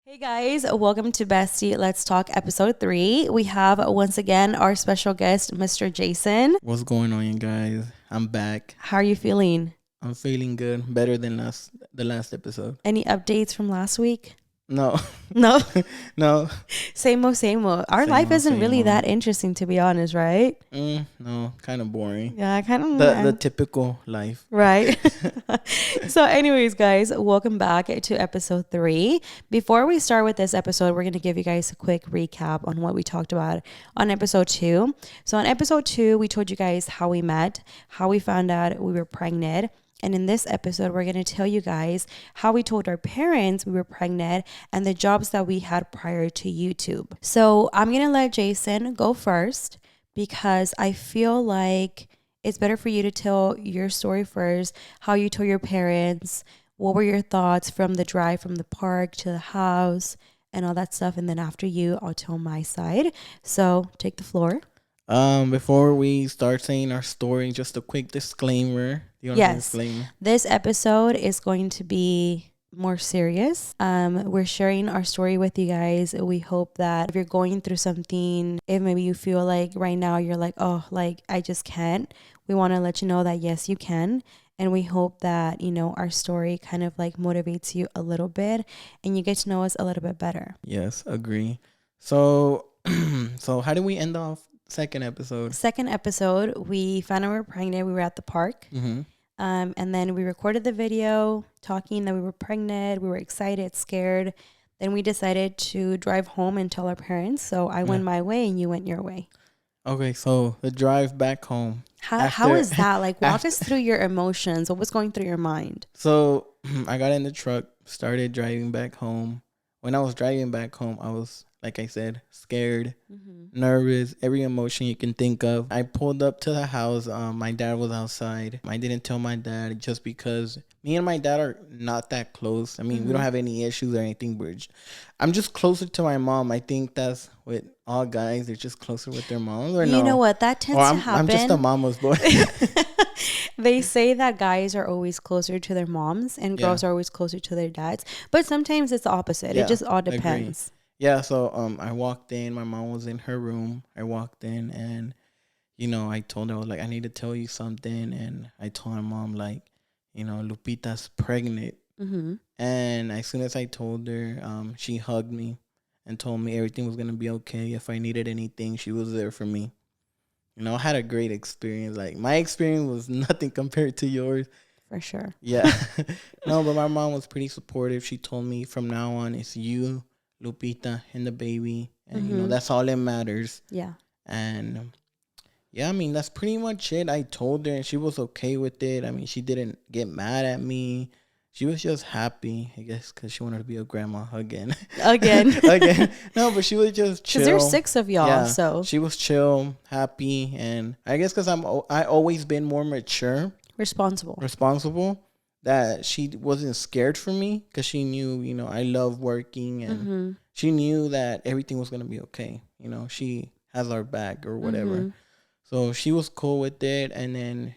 Hey guys, welcome to Bestie. Let's talk episode 3. We have once again our special guest, Mr. Jason. What's going on, you guys? I'm back. How are you feeling? I'm feeling good, better than the last episode. Any updates from last week? No, No, no, same old, same old. Our Same life old, isn't same really old. that interesting, to be honest, right? no, kind of boring. Yeah, kind of. The typical life. Right. So, anyways, guys, welcome back to episode 3. Before we start with this episode, we're going to give you guys a quick recap on what we talked about on episode 2. So, on episode 2, we told you guys how we met, how we found out we were pregnant. And in this episode, we're going to tell you guys how we told our parents we were pregnant and the jobs that we had prior to YouTube. So, I'm going to let Jason go first because I feel like it's better for you to tell your story first, how you told your parents, what were your thoughts from the drive from the park to the house and all that stuff. And then after you, I'll tell my side. So take the floor. Before we start saying our story, just a quick disclaimer. Do you want to Yes. disclaimer? This episode is going to be more serious. We're sharing our story with you guys. We hope that if you're going through something, if maybe you feel like right now you're like, oh, like I just can't, we want to let you know that yes, you can. And we hope that, you know, our story kind of like motivates you a little bit and you get to know us a little bit better. Yes, agree. So, so how did we end off second episode? Second episode, we found out we were pregnant. We were at the park. Mm-hmm. And then we recorded the video talking that we were pregnant. We were excited, scared. Then we decided to drive home and tell our parents. So I went my way and you went your way. Okay, so the drive back home. How is that? Like, walk us through your emotions. What was going through your mind? So I got in the truck, started driving back home. When I was driving back home, I was, like I said, scared, nervous, every emotion you can think of. I pulled up to the house. My dad was outside. I didn't tell my dad just because me and my dad are not that close. I mean, we don't have any issues or anything, but I'm just closer to my mom. I think that's with all guys. They're just closer with their moms, or no? You know what? That tends to happen. I'm just a mama's boy. They say that guys are always closer to their moms and girls are always closer to their dads. But sometimes it's the opposite. Yeah, it just all depends. Yeah, so I walked in. My mom was in her room. I walked in and, I told her, I was like, I need to tell you something. And I told my mom, like, Lupita's pregnant. Mm-hmm. And as soon as I told her, she hugged me and told me everything was going to be okay. If I needed anything, she was there for me. I had a great experience. Like, my experience was nothing compared to yours. For sure. Yeah. No, but my mom was pretty supportive. She told me from now on, it's you, Lupita, and the baby. And, that's all that matters. Yeah. And, yeah, I mean, that's pretty much it. I told her, and she was okay with it. I mean, she didn't get mad at me. She was just happy, I guess, because she wanted to be a grandma again. Again. Again. No, but she was just chill. Because there's 6 of y'all, Yeah, so. she was chill, happy, and I guess because I always been more mature. Responsible, that she wasn't scared for me because she knew, I love working, and she knew that everything was going to be okay. She has our back or whatever. So she was cool with it. And then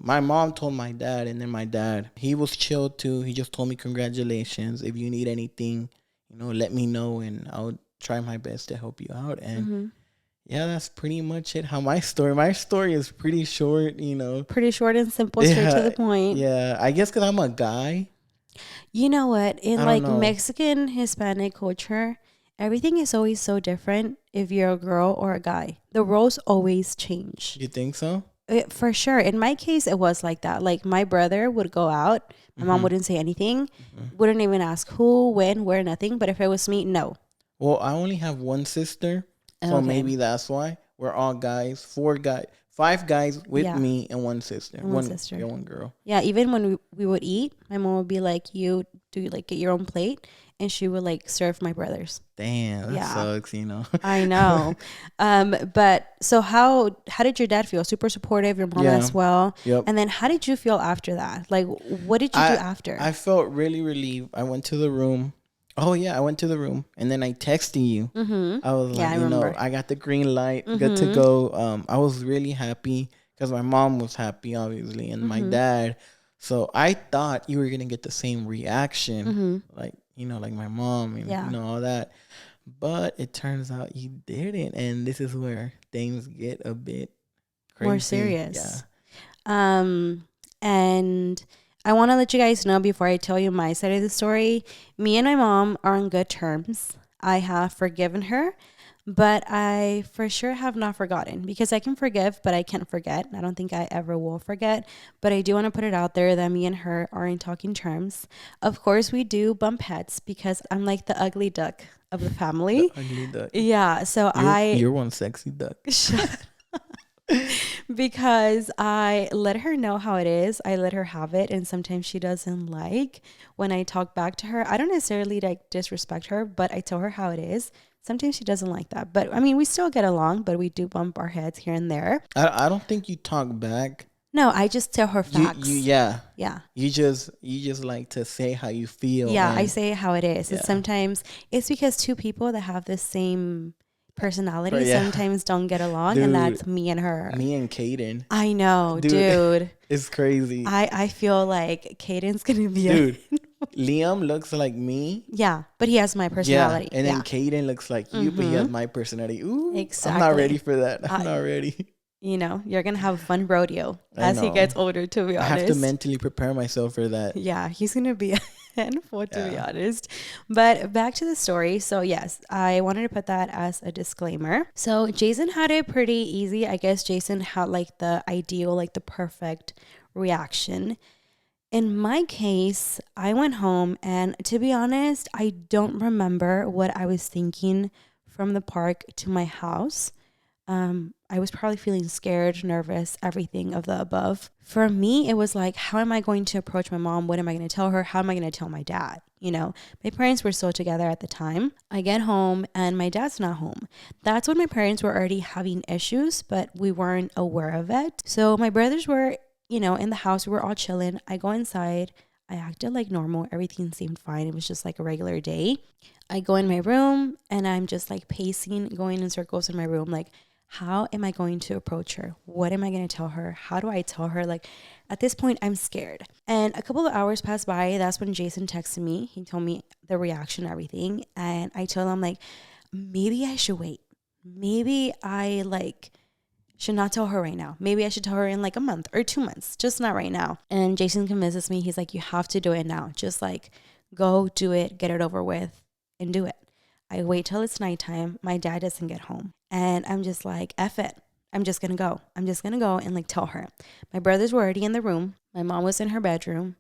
my mom told my dad, and then my dad, he was chill too. He just told me, congratulations. If you need anything, let me know and I'll try my best to help you out. And yeah, that's pretty much it. My story is pretty short, Pretty short and simple, straight to the point. Yeah, I guess because I'm a guy. You know what? In like know. Mexican, Hispanic culture, everything is always so different if you're a girl or a guy. The roles always change. You think so? For sure. In my case, it was like that. Like my brother would go out. My mom wouldn't say anything. Wouldn't even ask who, when, where, nothing. But if it was me, no. Well, I only have one sister. So maybe that's why. We're all guys. 5 guys with me and one sister. One sister. Yeah, one girl. Yeah, even when we would eat, my mom would be like, you do like get your own plate. And she would like serve my brothers. Damn, that sucks, I know. But so how did your dad feel? Super supportive, your mom as well. Yep. And then how did you feel after that? Like, what did you do after? I felt really relieved. I went to the room. Oh, yeah, I went to the room. And then I texted you. I was like, I remember. I got the green light. Good to go. I was really happy because my mom was happy, obviously, and my dad. So I thought you were going to get the same reaction. Like, like my mom and, all that. But it turns out you didn't. And this is where things get a bit crazy. More serious. Yeah. And I want to let you guys know before I tell you my side of the story, me and my mom are on good terms. I have forgiven her, but I for sure have not forgotten, because I can forgive, but I can't forget. I don't think I ever will forget, but I do want to put it out there that me and her are in talking terms. Of course, we do bump heads because I'm like the ugly duck of the family. The ugly duck. Yeah. So you're one sexy duck. Because I let her know how it is. I let her have it. And sometimes she doesn't like when I talk back to her. I don't necessarily like disrespect her, but I tell her how it is. Sometimes she doesn't like that. But I mean, we still get along, but we do bump our heads here and there. I don't think you talk back. No, I just tell her facts. Yeah. You just like to say how you feel. Yeah, I say how it is. Yeah. And sometimes it's because two people that have the same personality sometimes don't get along. Dude, and that's me and her. Me and Kaden. I know, dude. It's crazy. I feel like Kaden's gonna be Liam looks like me. Yeah, but he has my personality. Yeah, and then Kaden looks like you, but he has my personality. Ooh, exactly. I'm not ready for that. I'm not ready. You're going to have a fun rodeo as he gets older, to be honest. I have to mentally prepare myself for that. Yeah, he's going to be a handful, to be honest. But back to the story. So, yes, I wanted to put that as a disclaimer. So, Jason had it pretty easy. I guess Jason had like the ideal, like the perfect reaction. In my case, I went home and, to be honest, I don't remember what I was thinking from the park to my house. I was probably feeling scared, nervous, everything of the above. For me, it was like, how am I going to approach my mom? What am I going to tell her? How am I going to tell my dad? My parents were still together at the time. I get home and my dad's not home. That's when my parents were already having issues, but we weren't aware of it. So my brothers were, in the house. We were all chilling. I go inside. I acted like normal. Everything seemed fine. It was just like a regular day. I go in my room and I'm just like pacing, going in circles in my room, like, how am I going to approach her? What am I going to tell her? How do I tell her? Like, at this point, I'm scared. And a couple of hours passed by. That's when Jason texted me. He told me the reaction, everything. And I told him, like, maybe I should wait. Maybe I, should not tell her right now. Maybe I should tell her in, like, a month or 2 months. Just not right now. And Jason convinces me. He's like, you have to do it now. Just, go do it, get it over with, and do it. I wait till it's nighttime. My dad doesn't get home. And I'm just like, F it. I'm just going to go. I'm just going to go and tell her. My brothers were already in the room. My mom was in her bedroom.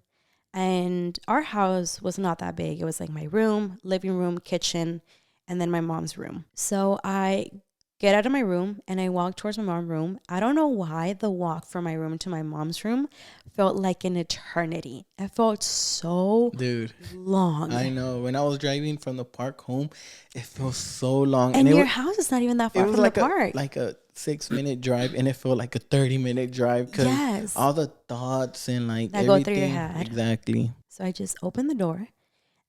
And our house was not that big. It was like my room, living room, kitchen, and then my mom's room. So I get out of my room and I walk towards my mom's room. I don't know why the walk from my room to my mom's room felt like an eternity. It felt so long. I know. When I was driving from the park home, it felt so long. And your house is not even that far from the park. Like a 6-minute drive, and it felt like a 30-minute drive because all the thoughts and that everything go through your head. Exactly. So I just opened the door,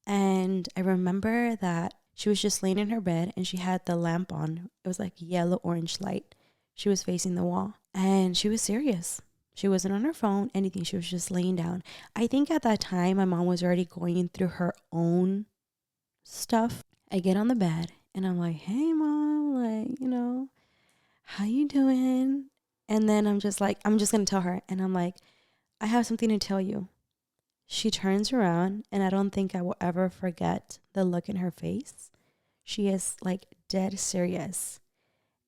and I remember that she was just laying in her bed and she had the lamp on. It was like yellow-orange light. She was facing the wall and she was serious. She wasn't on her phone, anything. She was just laying down. I think at that time, my mom was already going through her own stuff. I get on the bed and I'm like, hey, Mom, how you doing? And then I'm just like, I'm just going to tell her. And I'm like, I have something to tell you. She turns around and I don't think I will ever forget the look in her face. She is dead serious.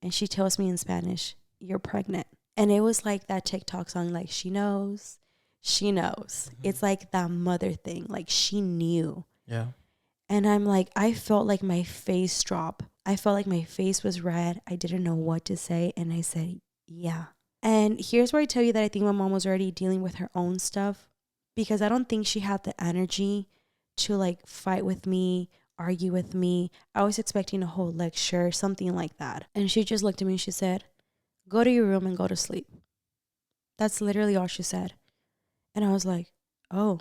And she tells me in Spanish, you're pregnant. And it was like that TikTok song, she knows. She knows. Mm-hmm. It's like that mother thing. She knew. Yeah. And I'm like, I felt like my face drop. I felt like my face was red. I didn't know what to say. And I said, yeah. And here's where I tell you that I think my mom was already dealing with her own stuff. Because I don't think she had the energy to fight with me, argue with me. I was expecting a whole lecture, something like that. And she just looked at me and she said, go to your room and go to sleep. That's literally all she said. And I was like, oh.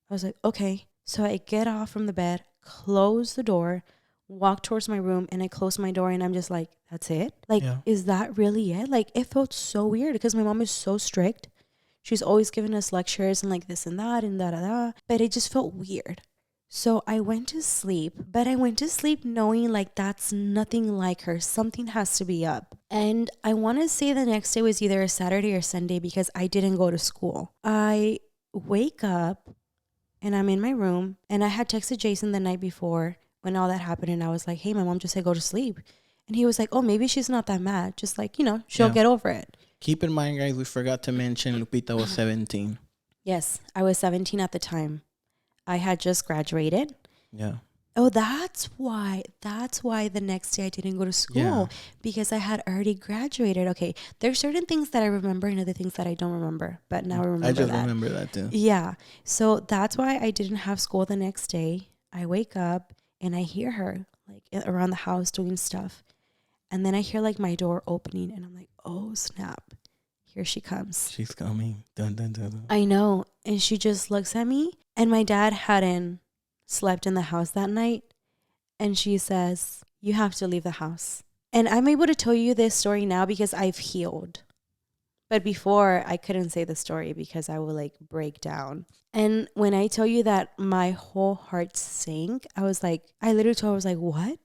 I was like, okay. So I get off from the bed, close the door, walk towards my room, and I close my door and I'm just like, that's it? Is that really it? It felt so weird because my mom is so strict. She's always giving us lectures and this and that and da-da-da. But it just felt weird. So I went to sleep, but I went to sleep knowing like that's nothing like her. Something has to be up. And I want to say the next day was either a Saturday or Sunday because I didn't go to school. I wake up and I'm in my room, and I had texted Jason the night before when all that happened, and I was like, hey, my mom just said go to sleep. And he was like, oh, maybe she's not that mad. Just like, she'll get over it. Keep in mind, guys, we forgot to mention Lupita was 17. Yes, I was 17 at the time. I had just graduated. Yeah. Oh, that's why the next day I didn't go to school, because I had already graduated. Okay, there's certain things that I remember and other things that I don't remember, but now I remember I just remember that too. Yeah, so that's why I didn't have school the next day. I wake up and I hear her like around the house doing stuff, and then I hear like my door opening, and I'm like, oh snap, here she comes. She's coming. Dun, dun, dun, dun. I know, and she just looks at me, and my dad hadn't slept in the house that night, and she says, you have to leave the house. And I'm able to tell you this story now because I've healed, but before I couldn't say the story because I would like break down. And when I tell you that my whole heart sank, I literally told her, I was like, what?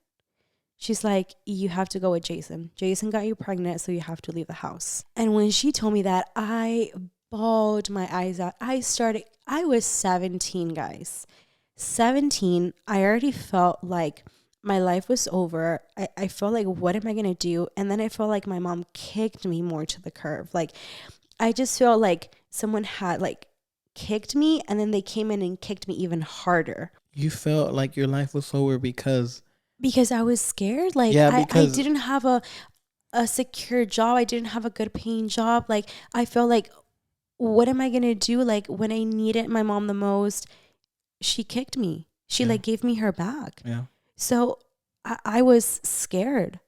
She's like, you have to go with Jason. Jason got you pregnant, so you have to leave the house. And when she told me that, I bawled my eyes out. I was 17, guys. 17, I already felt like my life was over. I felt like, what am I going to do? And then I felt like my mom kicked me more to the curb. Like, I just felt like someone had like kicked me, and then they came in and kicked me even harder. You felt like your life was over because I was scared. Like, I didn't have a secure job. I didn't have a good paying job. Like, I felt like, what am I going to do? Like, when I needed my mom the most, she kicked me. She like gave me her back. Yeah. So I was scared.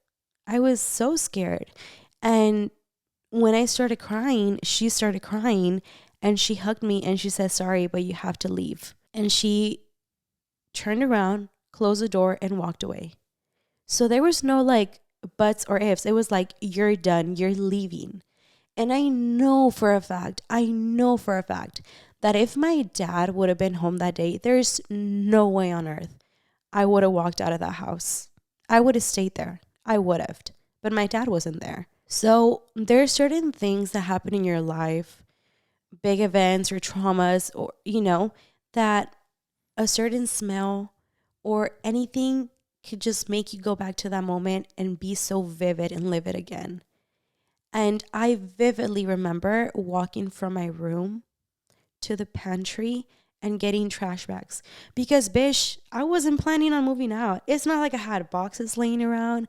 I was so scared. And when I started crying, she started crying, and she hugged me and she said, sorry, but you have to leave. And she turned around, closed the door, and walked away. So there was no like buts or ifs. It was like, you're done. You're leaving. And I know for a fact that if my dad would have been home that day, there's no way on earth I would have walked out of that house. I would have stayed there. I would have. But my dad wasn't there. So there are certain things that happen in your life, big events or traumas, or, that a certain smell or anything could just make you go back to that moment and be so vivid and live it again. And I vividly remember walking from my room to the pantry and getting trash bags, because bish, I wasn't planning on moving out. It's not like I had boxes laying around.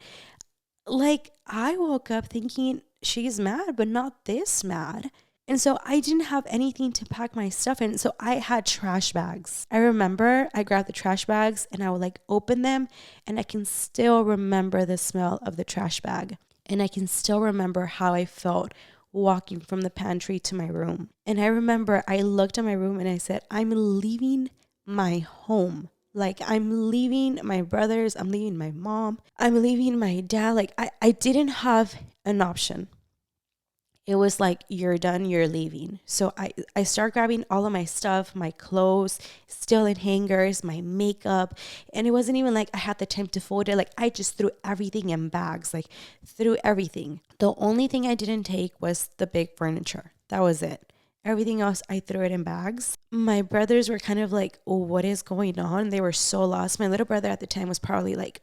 Like, I woke up thinking she's mad, but not this mad. And so I didn't have anything to pack my stuff in. So I had trash bags. I remember I grabbed the trash bags and I would like open them, and I can still remember the smell of the trash bag. And I can still remember how I felt walking from the pantry to my room. And I remember I looked at my room and I said, I'm leaving my home. Like, I'm leaving my brothers. I'm leaving my mom. I'm leaving my dad. Like, I didn't have an option. It was like, you're done, you're leaving. So I start grabbing all of my stuff, my clothes, still in hangers, my makeup. And it wasn't even like I had the time to fold it. Like, I just threw everything in bags, like threw everything. The only thing I didn't take was the big furniture. That was it. Everything else, I threw it in bags. My brothers were kind of like, oh, what is going on? They were so lost. My little brother at the time was probably like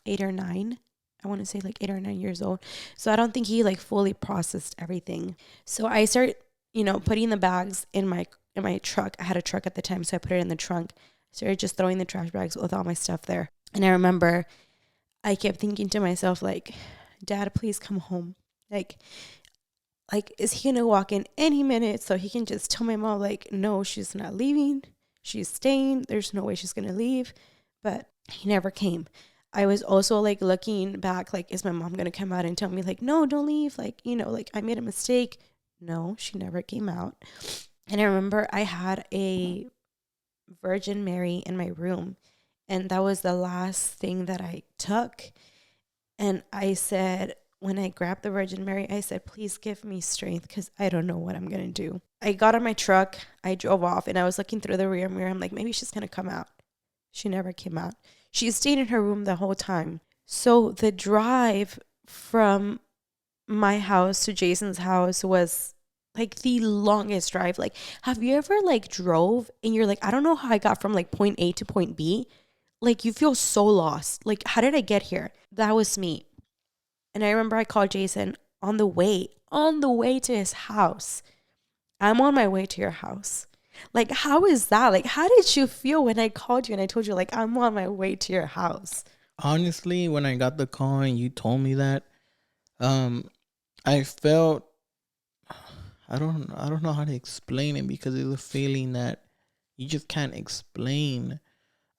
8 or 9. I want to say like 8 or 9 years old. So I don't think he like fully processed everything. So I start, putting the bags in my truck. I had a truck at the time, so I put it in the trunk. Started just throwing the trash bags with all my stuff there. And I remember I kept thinking to myself, like, Dad, please come home. Like, is he gonna walk in any minute so he can just tell my mom, like, no, she's not leaving. She's staying. There's no way she's gonna leave. But he never came. I was also like looking back, like, is my mom going to come out and tell me like, no, don't leave. Like, like I made a mistake. No, she never came out. And I remember I had a Virgin Mary in my room, and that was the last thing that I took. And I said, when I grabbed the Virgin Mary, I said, please give me strength, because I don't know what I'm going to do. I got on my truck. I drove off, and I was looking through the rear mirror. I'm like, maybe she's going to come out. She never came out. She stayed in her room the whole time. So the drive from my house to Jason's house was like the longest drive. Like, have you ever like drove and you're like, I don't know how I got from like point A to point B? Like, you feel so lost. Like, how did I get here? That was me. And I remember I called Jason on the way to his house. I'm on my way to your house. Like, how is that? Like, how did you feel when I called you and I told you, like, I'm on my way to your house? Honestly, when I got the call and you told me that, I felt, I don't know how to explain it, because it's a feeling that you just can't explain.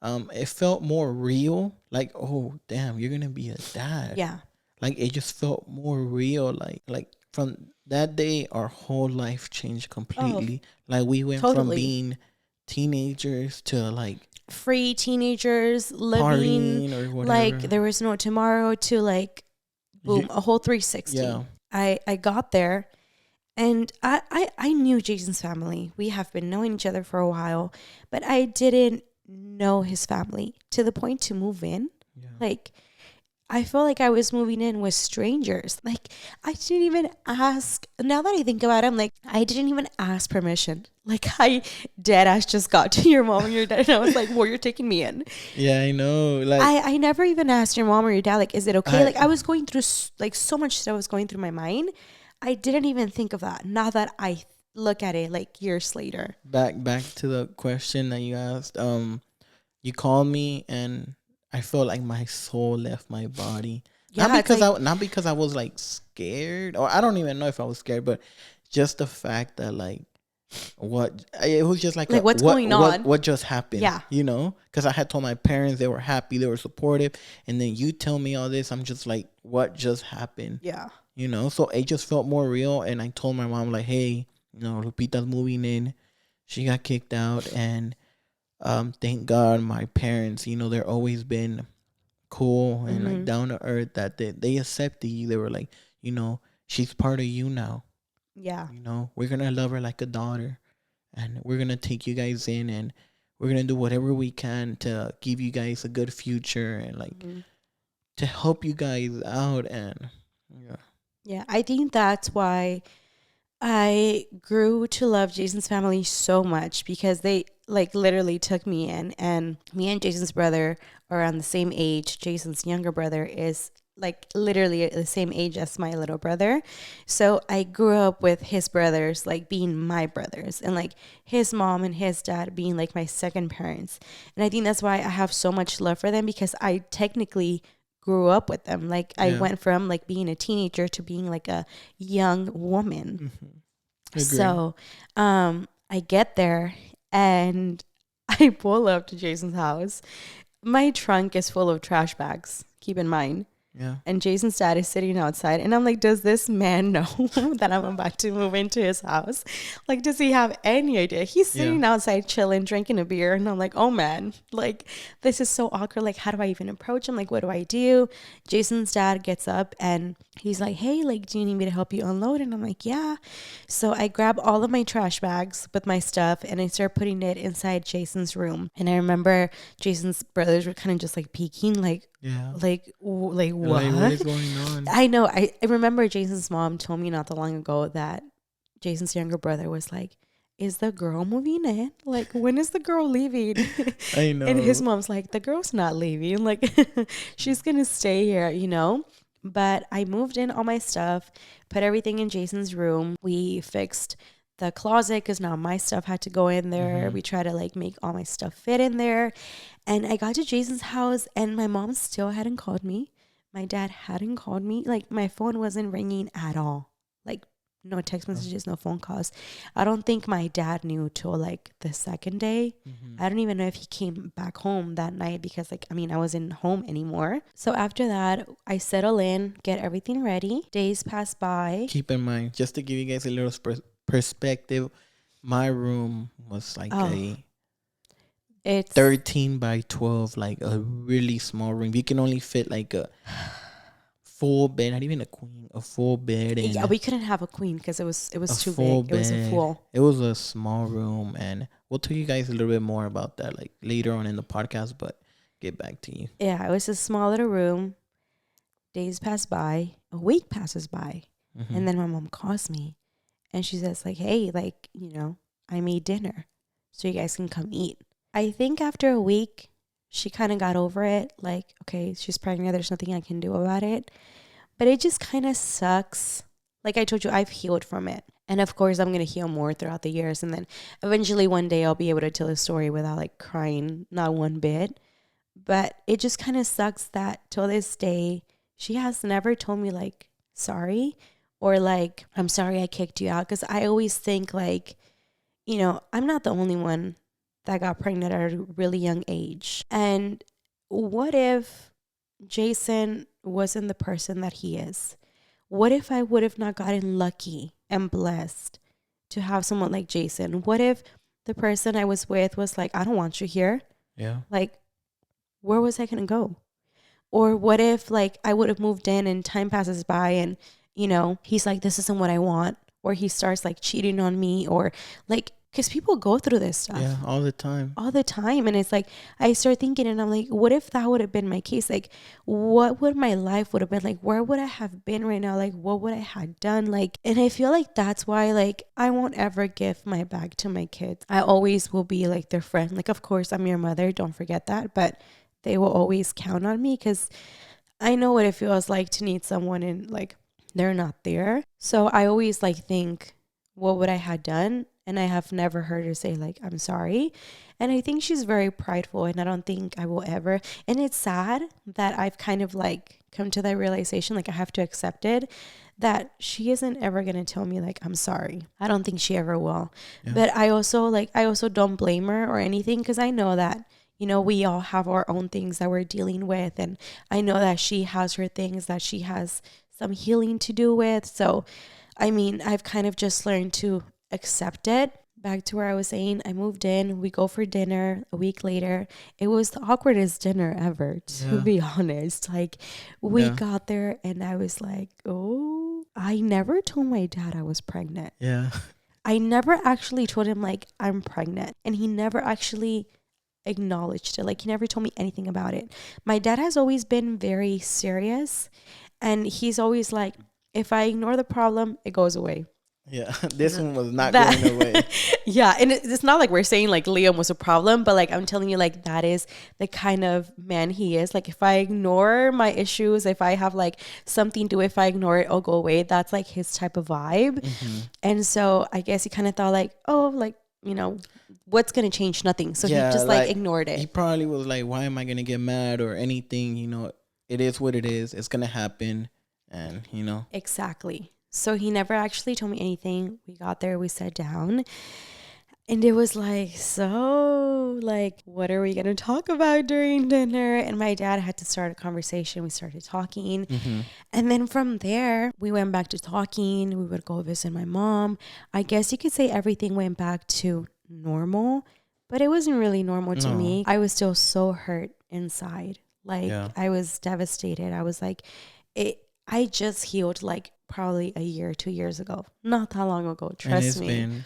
It felt more real. Like, oh damn, you're gonna be a dad. Yeah. Like, it just felt more real. Like from that day, our whole life changed completely. Like, we went from being teenagers to like free teenagers living partying or whatever. Like there was no tomorrow to like boom, a whole 360. Yeah. I got there and I knew Jason's family. We have been knowing each other for a while, but I didn't know his family to the point to move in. Yeah. Like, I felt like I was moving in with strangers. Like, I didn't even ask. Now that I think about it, I'm like, I didn't even ask permission. Like, I dead ass just got to your mom and your dad, and I was like, well, you're taking me in. Yeah, I know. Like, I never even asked your mom or your dad, like, is it okay? Like, I was going through, like, so much stuff was going through my mind. I didn't even think of that. Now that I look at it, like, years later. Back to the question that you asked. You called me and I felt like my soul left my body. Yeah, not because I was like scared, or I don't even know if I was scared, but just the fact that like it was just like what's going on? What just happened? Yeah, you know, because I had told my parents, they were happy, they were supportive, and then you tell me all this, I'm just like, what just happened? Yeah, you know, so it just felt more real. And I told my mom like, hey, you know, Lupita's moving in. She got kicked out, and thank God my parents, you know, they're always been cool and like down to earth, that they accepted you. They were like, you know, she's part of you now. Yeah. You know, we're going to love her like a daughter, and we're going to take you guys in, and we're going to do whatever we can to give you guys a good future and like to help you guys out. And yeah, I think that's why I grew to love Jason's family so much, because they like literally took me in, and me and Jason's brother are around the same age. Jason's younger brother is like literally the same age as my little brother. So I grew up with his brothers like being my brothers, and like his mom and his dad being like my second parents. And I think that's why I have so much love for them, because I technically grew up with them. Like I went from like being a teenager to being like a young woman. So I get there and I pull up to Jason's house. My trunk is full of trash bags, keep in mind. Yeah. And Jason's dad is sitting outside. And I'm like, does this man know that I'm about to move into his house? Like, does he have any idea? He's sitting outside chilling, drinking a beer. And I'm like, oh man, like, this is so awkward. Like, how do I even approach him? Like, what do I do? Jason's dad gets up and he's like, hey, like, do you need me to help you unload? And I'm like, yeah. So I grab all of my trash bags with my stuff and I start putting it inside Jason's room. And I remember Jason's brothers were kind of just like peeking, like, like what? Like, what is going on? I know. I remember Jason's mom told me not that long ago that Jason's younger brother was like, is the girl moving in? Like, when is the girl leaving? I know. And his mom's like, the girl's not leaving. Like, she's going to stay here, you know? But I moved in all my stuff, put everything in Jason's room. We fixed the closet because now my stuff had to go in there. We tried to like make all my stuff fit in there. And I got to Jason's house and my mom still hadn't called me. My dad hadn't called me. Like, my phone wasn't ringing at all. Like, no text messages, no phone calls. I don't think my dad knew till like the second day. I don't even know if he came back home that night because like, I mean, I wasn't home anymore. So after that, I settle in, get everything ready. Days pass by. Keep in mind, just to give you guys a little perspective, my room was like it's 13 by 12, like a really small room. You can only fit like a full bed, not even a queen, a full bed. And yeah, we couldn't have a queen because it was too big. It was a full. It was a small room, and we'll tell you guys a little bit more about that like later on in the podcast, but get back to you. Yeah, it was a small little room. Days pass by, a week passes by, and then my mom calls me and she says like, hey, like, I made dinner so you guys can come eat. I think after a week, she kind of got over it. Like, okay, she's pregnant. There's nothing I can do about it. But it just kind of sucks. Like I told you, I've healed from it. And of course, I'm going to heal more throughout the years. And then eventually one day I'll be able to tell a story without like crying, not one bit. But it just kind of sucks that till this day, she has never told me like, sorry, or like, I'm sorry I kicked you out. Because I always think like, I'm not the only one that got pregnant at a really young age. And what if Jason wasn't the person that he is? What if I would have not gotten lucky and blessed to have someone like Jason? What if the person I was with was like, I don't want you here? Yeah. Like, where was I going to go? Or what if like I would have moved in and time passes by and, he's like, this isn't what I want. Or he starts like cheating on me or like, because people go through this stuff. Yeah, all the time. All the time. And it's like, I start thinking and I'm like, what if that would have been my case? Like, what would my life would have been? Like, where would I have been right now? Like, what would I have done? Like, and I feel like that's why, like, I won't ever give my back to my kids. I always will be like their friend. Like, of course, I'm your mother. Don't forget that. But they will always count on me because I know what it feels like to need someone and like they're not there. So I always like think, what would I have done? And I have never heard her say like, I'm sorry. And I think she's very prideful and I don't think I will ever. And it's sad that I've kind of like come to that realization, like I have to accept it, that she isn't ever going to tell me like, I'm sorry. I don't think she ever will. Yeah. But I also don't blame her or anything because I know that, we all have our own things that we're dealing with. And I know that she has her things that she has some healing to do with. So, I mean, I've kind of just learned to accept it. Back to where I was saying, I moved in, we go for dinner a week later. It was the awkwardest dinner ever, to be honest. Like, we got there and I was like, oh, I never told my dad I was pregnant. Yeah. I never actually told him, like, I'm pregnant. And he never actually acknowledged it. Like, he never told me anything about it. My dad has always been very serious. And he's always like, if I ignore the problem, it goes away. Yeah, this one was not going away. Yeah, and it's not like we're saying like Liam was a problem, but like I'm telling you, like that is the kind of man he is. Like if I ignore my issues, if I have like something to do, if I ignore it, it'll go away. That's like his type of vibe. Mm-hmm. And so I guess he kind of thought like, oh, like, what's going to change? Nothing. So he just like ignored it. He probably was like, why am I going to get mad or anything? It is what it is. It's going to happen. And, Exactly. So he never actually told me anything. We got there, we sat down, and it was like, so, like, what are we going to talk about during dinner? And my dad had to start a conversation. We started talking. Mm-hmm. And then from there, we went back to talking. We would go visit my mom. I guess you could say everything went back to normal, but it wasn't really normal to me. I was still so hurt inside. Like, I was devastated. I was like, I just healed, like, probably a year, 2 years ago. Not that long ago. Trust me. And it's been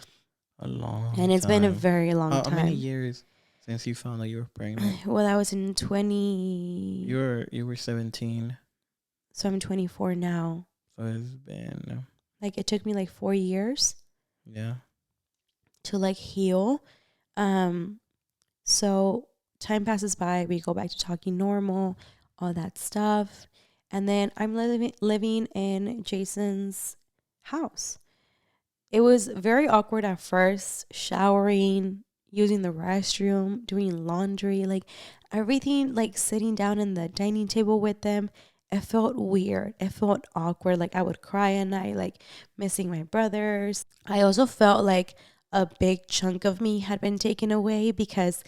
a long And it's been a very long time. How many years since you found out you were pregnant? Well, I was in 20. You were 17. So I'm 24 now. So it's been like it took me like 4 years. Yeah. To like heal. So time passes by, we go back to talking normal, all that stuff. And then I'm living in Jason's house. It was very awkward at first, showering, using the restroom, doing laundry, like everything, like sitting down in the dining table with them. It felt weird. It felt awkward. Like I would cry at night, like missing my brothers. I also felt like a big chunk of me had been taken away because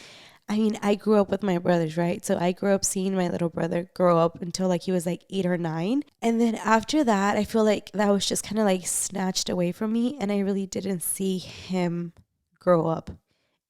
I mean, I grew up with my brothers, right? So I grew up seeing my little brother grow up until like he was like 8 or 9. And then after that, I feel like that was just kind of like snatched away from me. And I really didn't see him grow up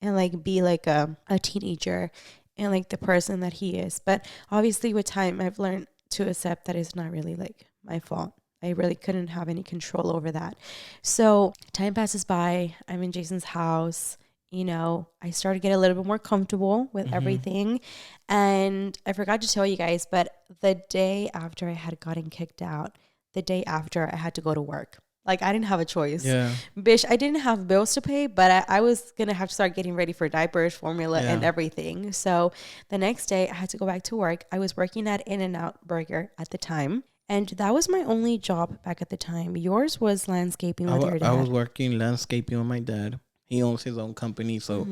and like be like a teenager and like the person that he is. But obviously with time, I've learned to accept that it's not really like my fault. I really couldn't have any control over that. So time passes by. I'm in Jason's house. I started to get a little bit more comfortable with everything. And I forgot to tell you guys, but the day after I had gotten kicked out, the day after I had to go to work. Like, I didn't have a choice. Yeah. Bitch, I didn't have bills to pay, but I was going to have to start getting ready for diapers, formula, and everything. So the next day I had to go back to work. I was working at In-N-Out Burger at the time. And that was my only job back at the time. Yours was landscaping with your dad. I was working landscaping with my dad. He owns his own company, so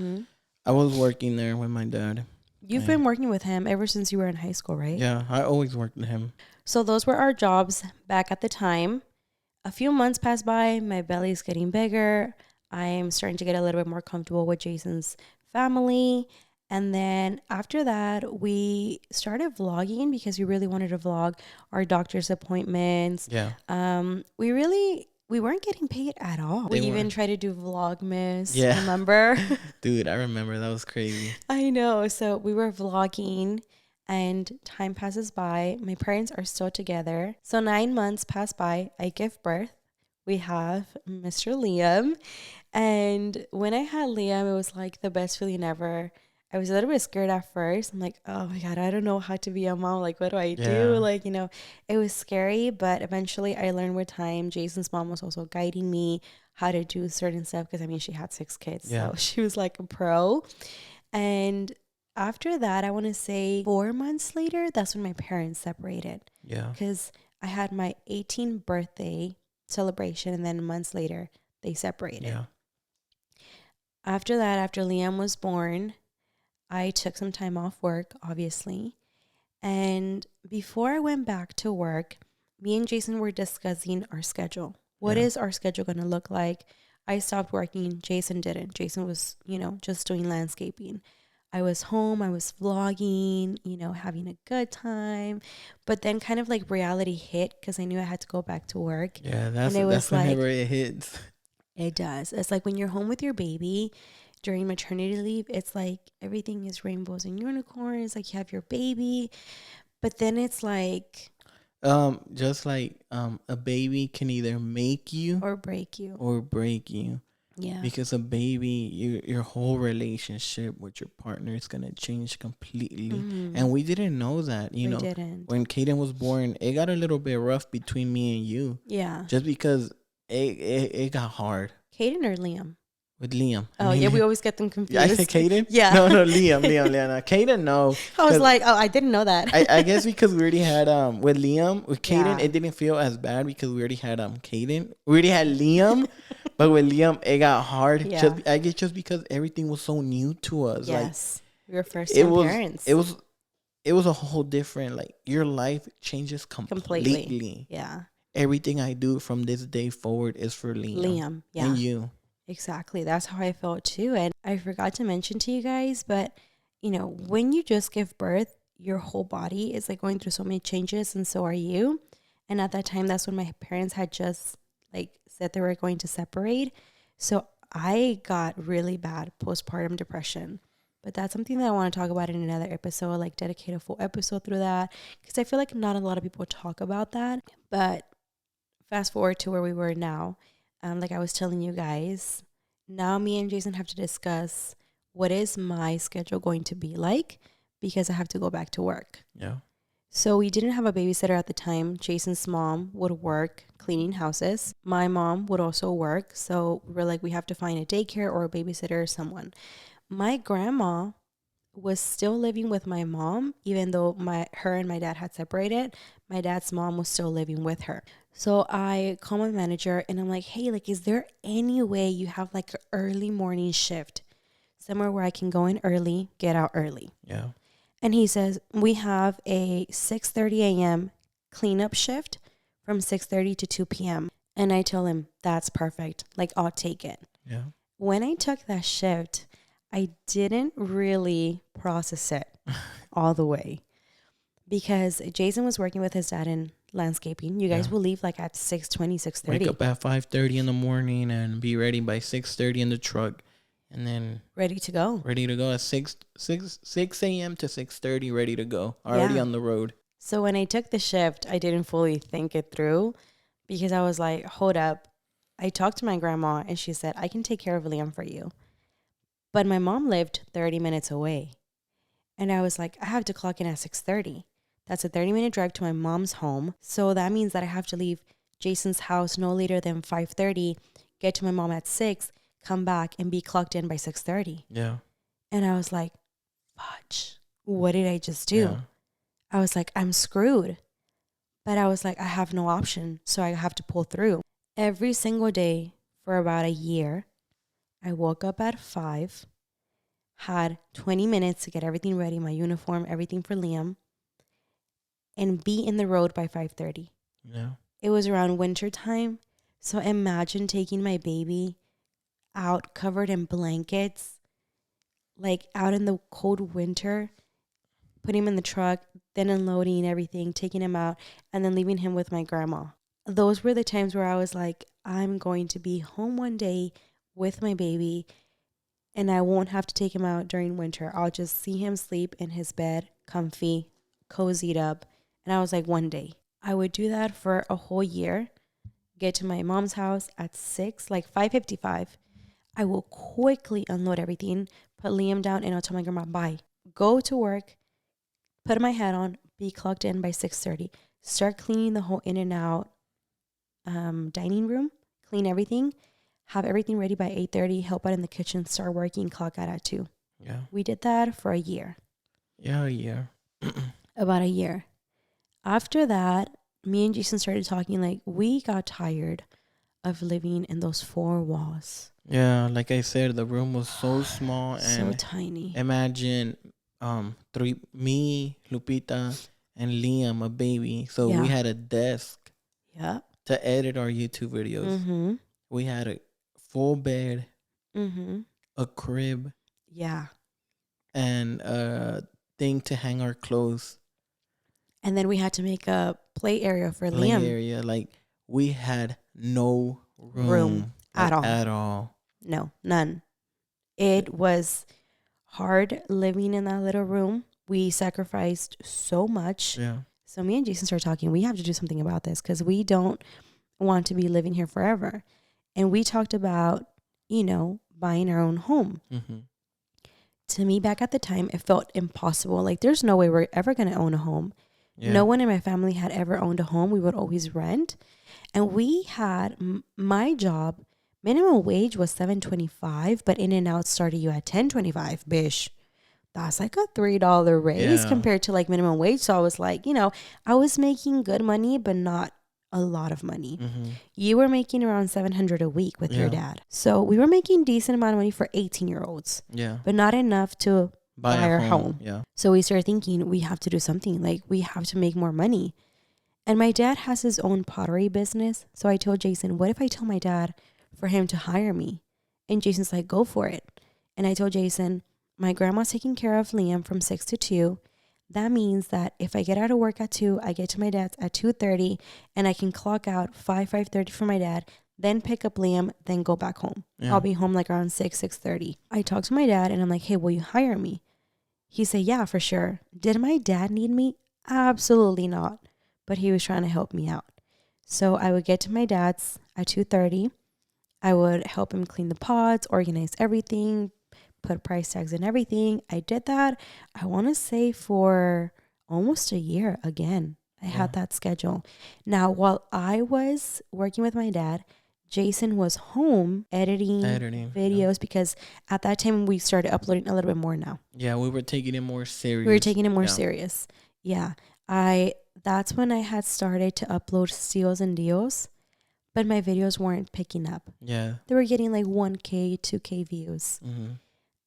I was working there with my dad. You've been working with him ever since you were in high school, right? Yeah, I always worked with him. So those were our jobs back at the time. A few months passed by. My belly's getting bigger. I'm starting to get a little bit more comfortable with Jason's family. And then after that, we started vlogging because we really wanted to vlog our doctor's appointments. Yeah. We weren't getting paid at all. We even tried to do Vlogmas. Yeah. Remember? Dude, I remember. That was crazy. I know. So we were vlogging and time passes by. My parents are still together. So 9 months pass by. I give birth. We have Mr. Liam. And when I had Liam, it was like the best feeling ever. I was a little bit scared at first. I'm like, oh my God, I don't know how to be a mom. Like, what do I do? Like, it was scary, but eventually I learned with time. Jason's mom was also guiding me how to do certain stuff because, she had 6 kids. Yeah. So she was like a pro. And after that, I want to say 4 months later, that's when my parents separated. Yeah. Because I had my 18th birthday celebration, and then months later, they separated. Yeah. After that, after Liam was born, I took some time off work, obviously. And before I went back to work, me and Jason were discussing our schedule. What is our schedule going to look like? I stopped working. Jason didn't. Jason was, just doing landscaping. I was home. I was vlogging, having a good time. But then kind of like reality hit because I knew I had to go back to work. Yeah, that's whenever it hits. It does. It's like when you're home with your baby during maternity leave, it's like everything is rainbows and unicorns. Like you have your baby, but then it's like, just like a baby can either make you or break you. Yeah. Because a baby, your whole relationship with your partner is gonna change completely. And we didn't know that. We didn't. When Kaden was born, it got a little bit rough between me and you. Yeah. Just because it got hard. Kaden or Liam? With Liam. Oh, yeah, we always get them confused. I said Kaden? Yeah. No, Liam. Kaden, no. I was like, oh, I didn't know that. I guess because we already had, with Liam, with Kaden, it didn't feel as bad because we already had Kaden. We already had Liam, but with Liam, it got hard. Yeah. I guess just because everything was so new to us. Yes. We were first time parents. It was a whole different, like, your life changes completely. Yeah. Everything I do from this day forward is for Liam. Yeah. And you. Exactly. That's how I felt too. And I forgot to mention to you guys, but when you just give birth, your whole body is like going through so many changes, and so are you. And at that time, that's when my parents had just like said they were going to separate. So I got really bad postpartum depression. But that's something that I want to talk about in another episode, like dedicate a full episode through that, because I feel like not a lot of people talk about that. But fast forward to where we were now. Like I was telling you guys, now me and Jason have to discuss what is my schedule going to be like because I have to go back to work. Yeah. So we didn't have a babysitter at the time. Jason's mom would work cleaning houses. My mom would also work. So we were like, we have to find a daycare or a babysitter or someone. My grandma was still living with my mom, even though her and my dad had separated. My dad's mom was still living with her. So I call my manager and I'm like, hey, like, is there any way you have like an early morning shift somewhere where I can go in early, get out early? Yeah. And he says, we have a 6:30 a.m. cleanup shift from 6:30 to 2 p.m. And I tell him, that's perfect. Like, I'll take it. Yeah. When I took that shift, I didn't really process it all the way because Jason was working with his dad in landscaping. You guys will leave like at 6:20, 6:30. Wake up at 5:30 in the morning and be ready by 6:30 in the truck, and then ready to go at 6 a.m. to 6:30, ready to go, already on the road. So when I took the shift, I didn't fully think it through because I was like, hold up. I talked to my grandma and she said, I can take care of Liam for you, But my mom lived 30 minutes away. And I was like, I have to clock in at 6:30. That's a 30-minute drive to my mom's home. So that means that I have to leave Jason's house no later than 5:30, get to my mom at 6, come back and be clocked in by 6:30. Yeah. And I was like, fudge, what did I just do? Yeah. I was like, I'm screwed. But I was like, I have no option. So I have to pull through. Every single day for about a year, I woke up at 5, had 20 minutes to get everything ready, my uniform, everything for Liam, and be in the road by 5:30. Yeah. It was around winter time. So imagine taking my baby out covered in blankets, like out in the cold winter, putting him in the truck, then unloading everything, taking him out, and then leaving him with my grandma. Those were the times where I was like, I'm going to be home one day with my baby and I won't have to take him out during winter. I'll just see him sleep in his bed, comfy, cozied up. And I was like, one day. I would do that for a whole year, get to my mom's house at 6, like 5:55. I will quickly unload everything, put Liam down, and I'll tell my grandma, bye. Go to work, put my hat on, be clocked in by 6:30. Start cleaning the whole in and out dining room, clean everything, have everything ready by 8:30, help out in the kitchen, start working, clock out at 2. Yeah. We did that for a year. Yeah, a year. About a year. After that, me and Jason started talking like we got tired of living in those 4 walls. Yeah, like I said, the room was so small and so tiny. Imagine 3 me, Lupita, and Liam, a baby. So we had a desk to edit our YouTube videos. Mm-hmm. We had a full bed, a crib, and a thing to hang our clothes. And then we had to make a play area for Liam. Like we had no room at all. At all. No, none. It was hard living in that little room. We sacrificed so much. Yeah. So me and Jason started talking. We have to do something about this because we don't want to be living here forever. And we talked about, buying our own home. Mm-hmm. To me, back at the time, it felt impossible. Like, there's no way we're ever going to own a home. Yeah. No one in my family had ever owned a home. We would always rent. And we had my job, minimum wage was $7.25, but in and out started you at $10.25, bish. That's like a $3 raise compared to like minimum wage. So I was like, I was making good money, but not a lot of money. Mm-hmm. You were making around $700 a week with your dad. So we were making decent amount of money for 18-year-olds. Yeah. But not enough to buy our home. Yeah. So we started thinking we have to do something. Like we have to make more money. And my dad has his own pottery business. So I told Jason, what if I tell my dad for him to hire me? And Jason's like, go for it. And I told Jason, my grandma's taking care of Liam from 6 to 2. That means that if I get out of work at 2, I get to my dad's at 2:30 and I can clock out 5:30 for my dad, then pick up Liam, then go back home. Yeah. I'll be home like around 6:30. I talked to my dad and I'm like, hey, will you hire me? He said, yeah, for sure. Did my dad need me? Absolutely not. But he was trying to help me out. So I would get to my dad's at 2:30. I would help him clean the pots, organize everything, put price tags and everything. I did that, I want to say, for almost a year again. I had that schedule. Now, while I was working with my dad, Jason was home editing videos because at that time we started uploading a little bit more now. Yeah, we were taking it more serious. Yeah. That's when I had started to upload steals and deals, but my videos weren't picking up. Yeah. They were getting like 1K, 2K views. Mm-hmm.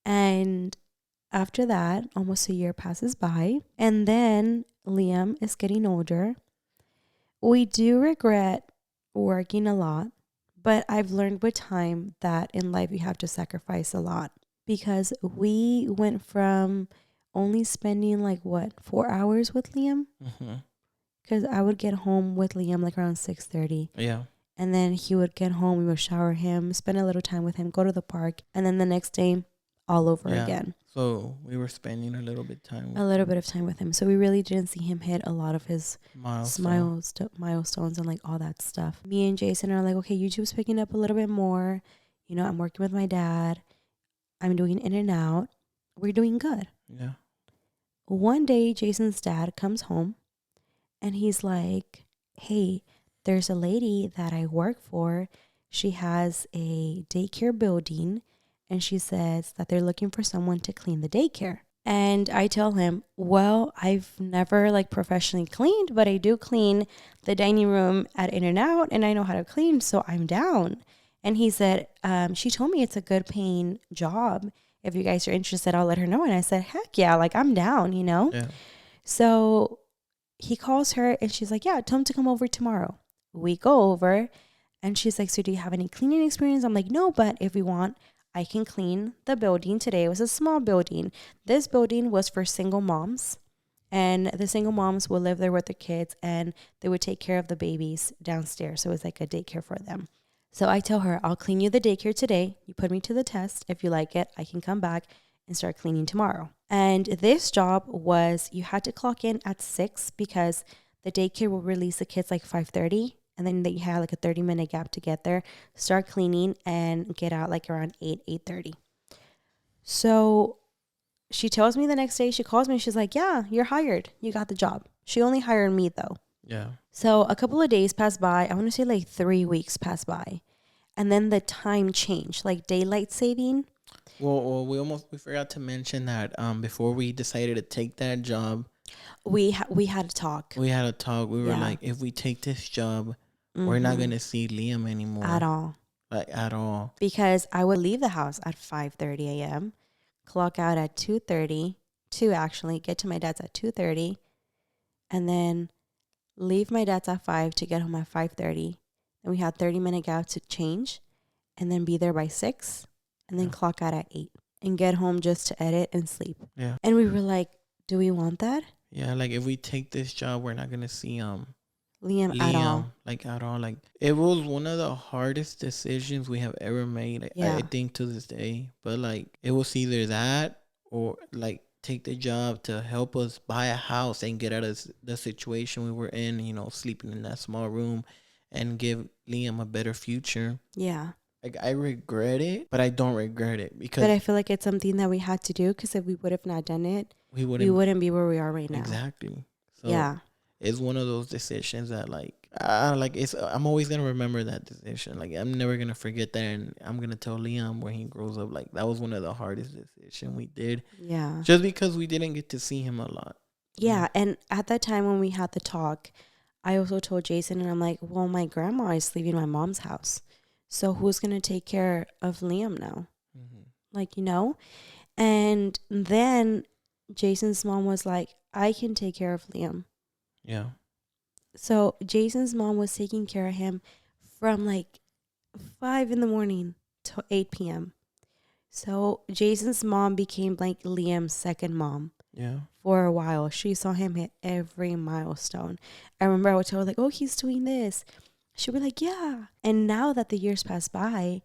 And after that, almost a year passes by. And then Liam is getting older. We do regret working a lot, but I've learned with time that in life you have to sacrifice a lot. Because we went from only spending 4 hours with Liam. Because I would get home with Liam like around 6:30. Yeah. And then he would get home, we would shower him, spend a little time with him, go to the park. And then the next day, all over again. So we were spending a little bit of time with him. So we really didn't see him hit a lot of his milestones and like all that stuff. Me and Jason are like, okay, YouTube's picking up a little bit more. I'm working with my dad. I'm doing in and out. We're doing good. Yeah. One day, Jason's dad comes home and he's like, hey, there's a lady that I work for. She has a daycare building and she says that they're looking for someone to clean the daycare. And I tell him, well, I've never like professionally cleaned, but I do clean the dining room at In-N-Out and I know how to clean, so I'm down. And he said, she told me it's a good paying job. If you guys are interested, I'll let her know. And I said, heck yeah, like I'm down, you know? Yeah. So he calls her and she's like, yeah, tell him to come over tomorrow. We go over and she's like, so do you have any cleaning experience? I'm like, no, but if you want, I can clean the building today. It was a small building. This building was for single moms, and the single moms would live there with their kids and they would take care of the babies downstairs. So it was like a daycare for them. So I tell her, I'll clean you the daycare today. You put me to the test. If you like it, I can come back and start cleaning tomorrow. And this job was, you had to clock in at 6 because the daycare will release the kids like 5:30. And then you had like a 30-minute gap to get there, start cleaning, and get out like around 8:30. So she tells me the next day, she calls me, she's like, yeah, you're hired. You got the job. She only hired me though. Yeah. So a couple of days passed by. I want to say like 3 weeks passed by. And then the time changed, like daylight saving. Well, we forgot to mention that before we decided to take that job, we had a talk. We had a talk. We were like, if we take this job, we're not gonna see Liam anymore at all. Like at all. Because I would leave the house at 5:30 a.m., clock out at 2:30, actually get to my dad's at 2:30, and then leave my dad's at 5 to get home at 5:30. Then we had 30-minute gap to change, and then be there by 6, and then clock out at 8 and get home just to edit and sleep. Yeah. And we were like, do we want that? Yeah, like if we take this job, we're not gonna see Liam at all. Like at all. Like it was one of the hardest decisions we have ever made. I think to this day. But like it was either that or like take the job to help us buy a house and get out of the situation we were in, you know, sleeping in that small room, and give Liam a better future. Yeah. Like I regret it, but I don't regret it because. But I feel like it's something that we had to do, because if we would have not done it, we wouldn't be where we are right now. Exactly. So yeah. It's one of those decisions that I'm always gonna remember that decision. Like I'm never gonna forget that, and I'm gonna tell Liam when he grows up, like that was one of the hardest decisions we did. Yeah. Just because we didn't get to see him a lot. Yeah, and at that time when we had the talk, I also told Jason, and I'm like, well, my grandma is leaving my mom's house, so who's gonna take care of Liam now? Mm-hmm. Like, you know? And then Jason's mom was like, I can take care of Liam. Yeah. So Jason's mom was taking care of him from like 5 a.m. to 8 p.m. So Jason's mom became like Liam's second mom. Yeah. For a while. She saw him hit every milestone. I remember I would tell her like, oh, he's doing this. She'd be like, yeah. And now that the years pass by,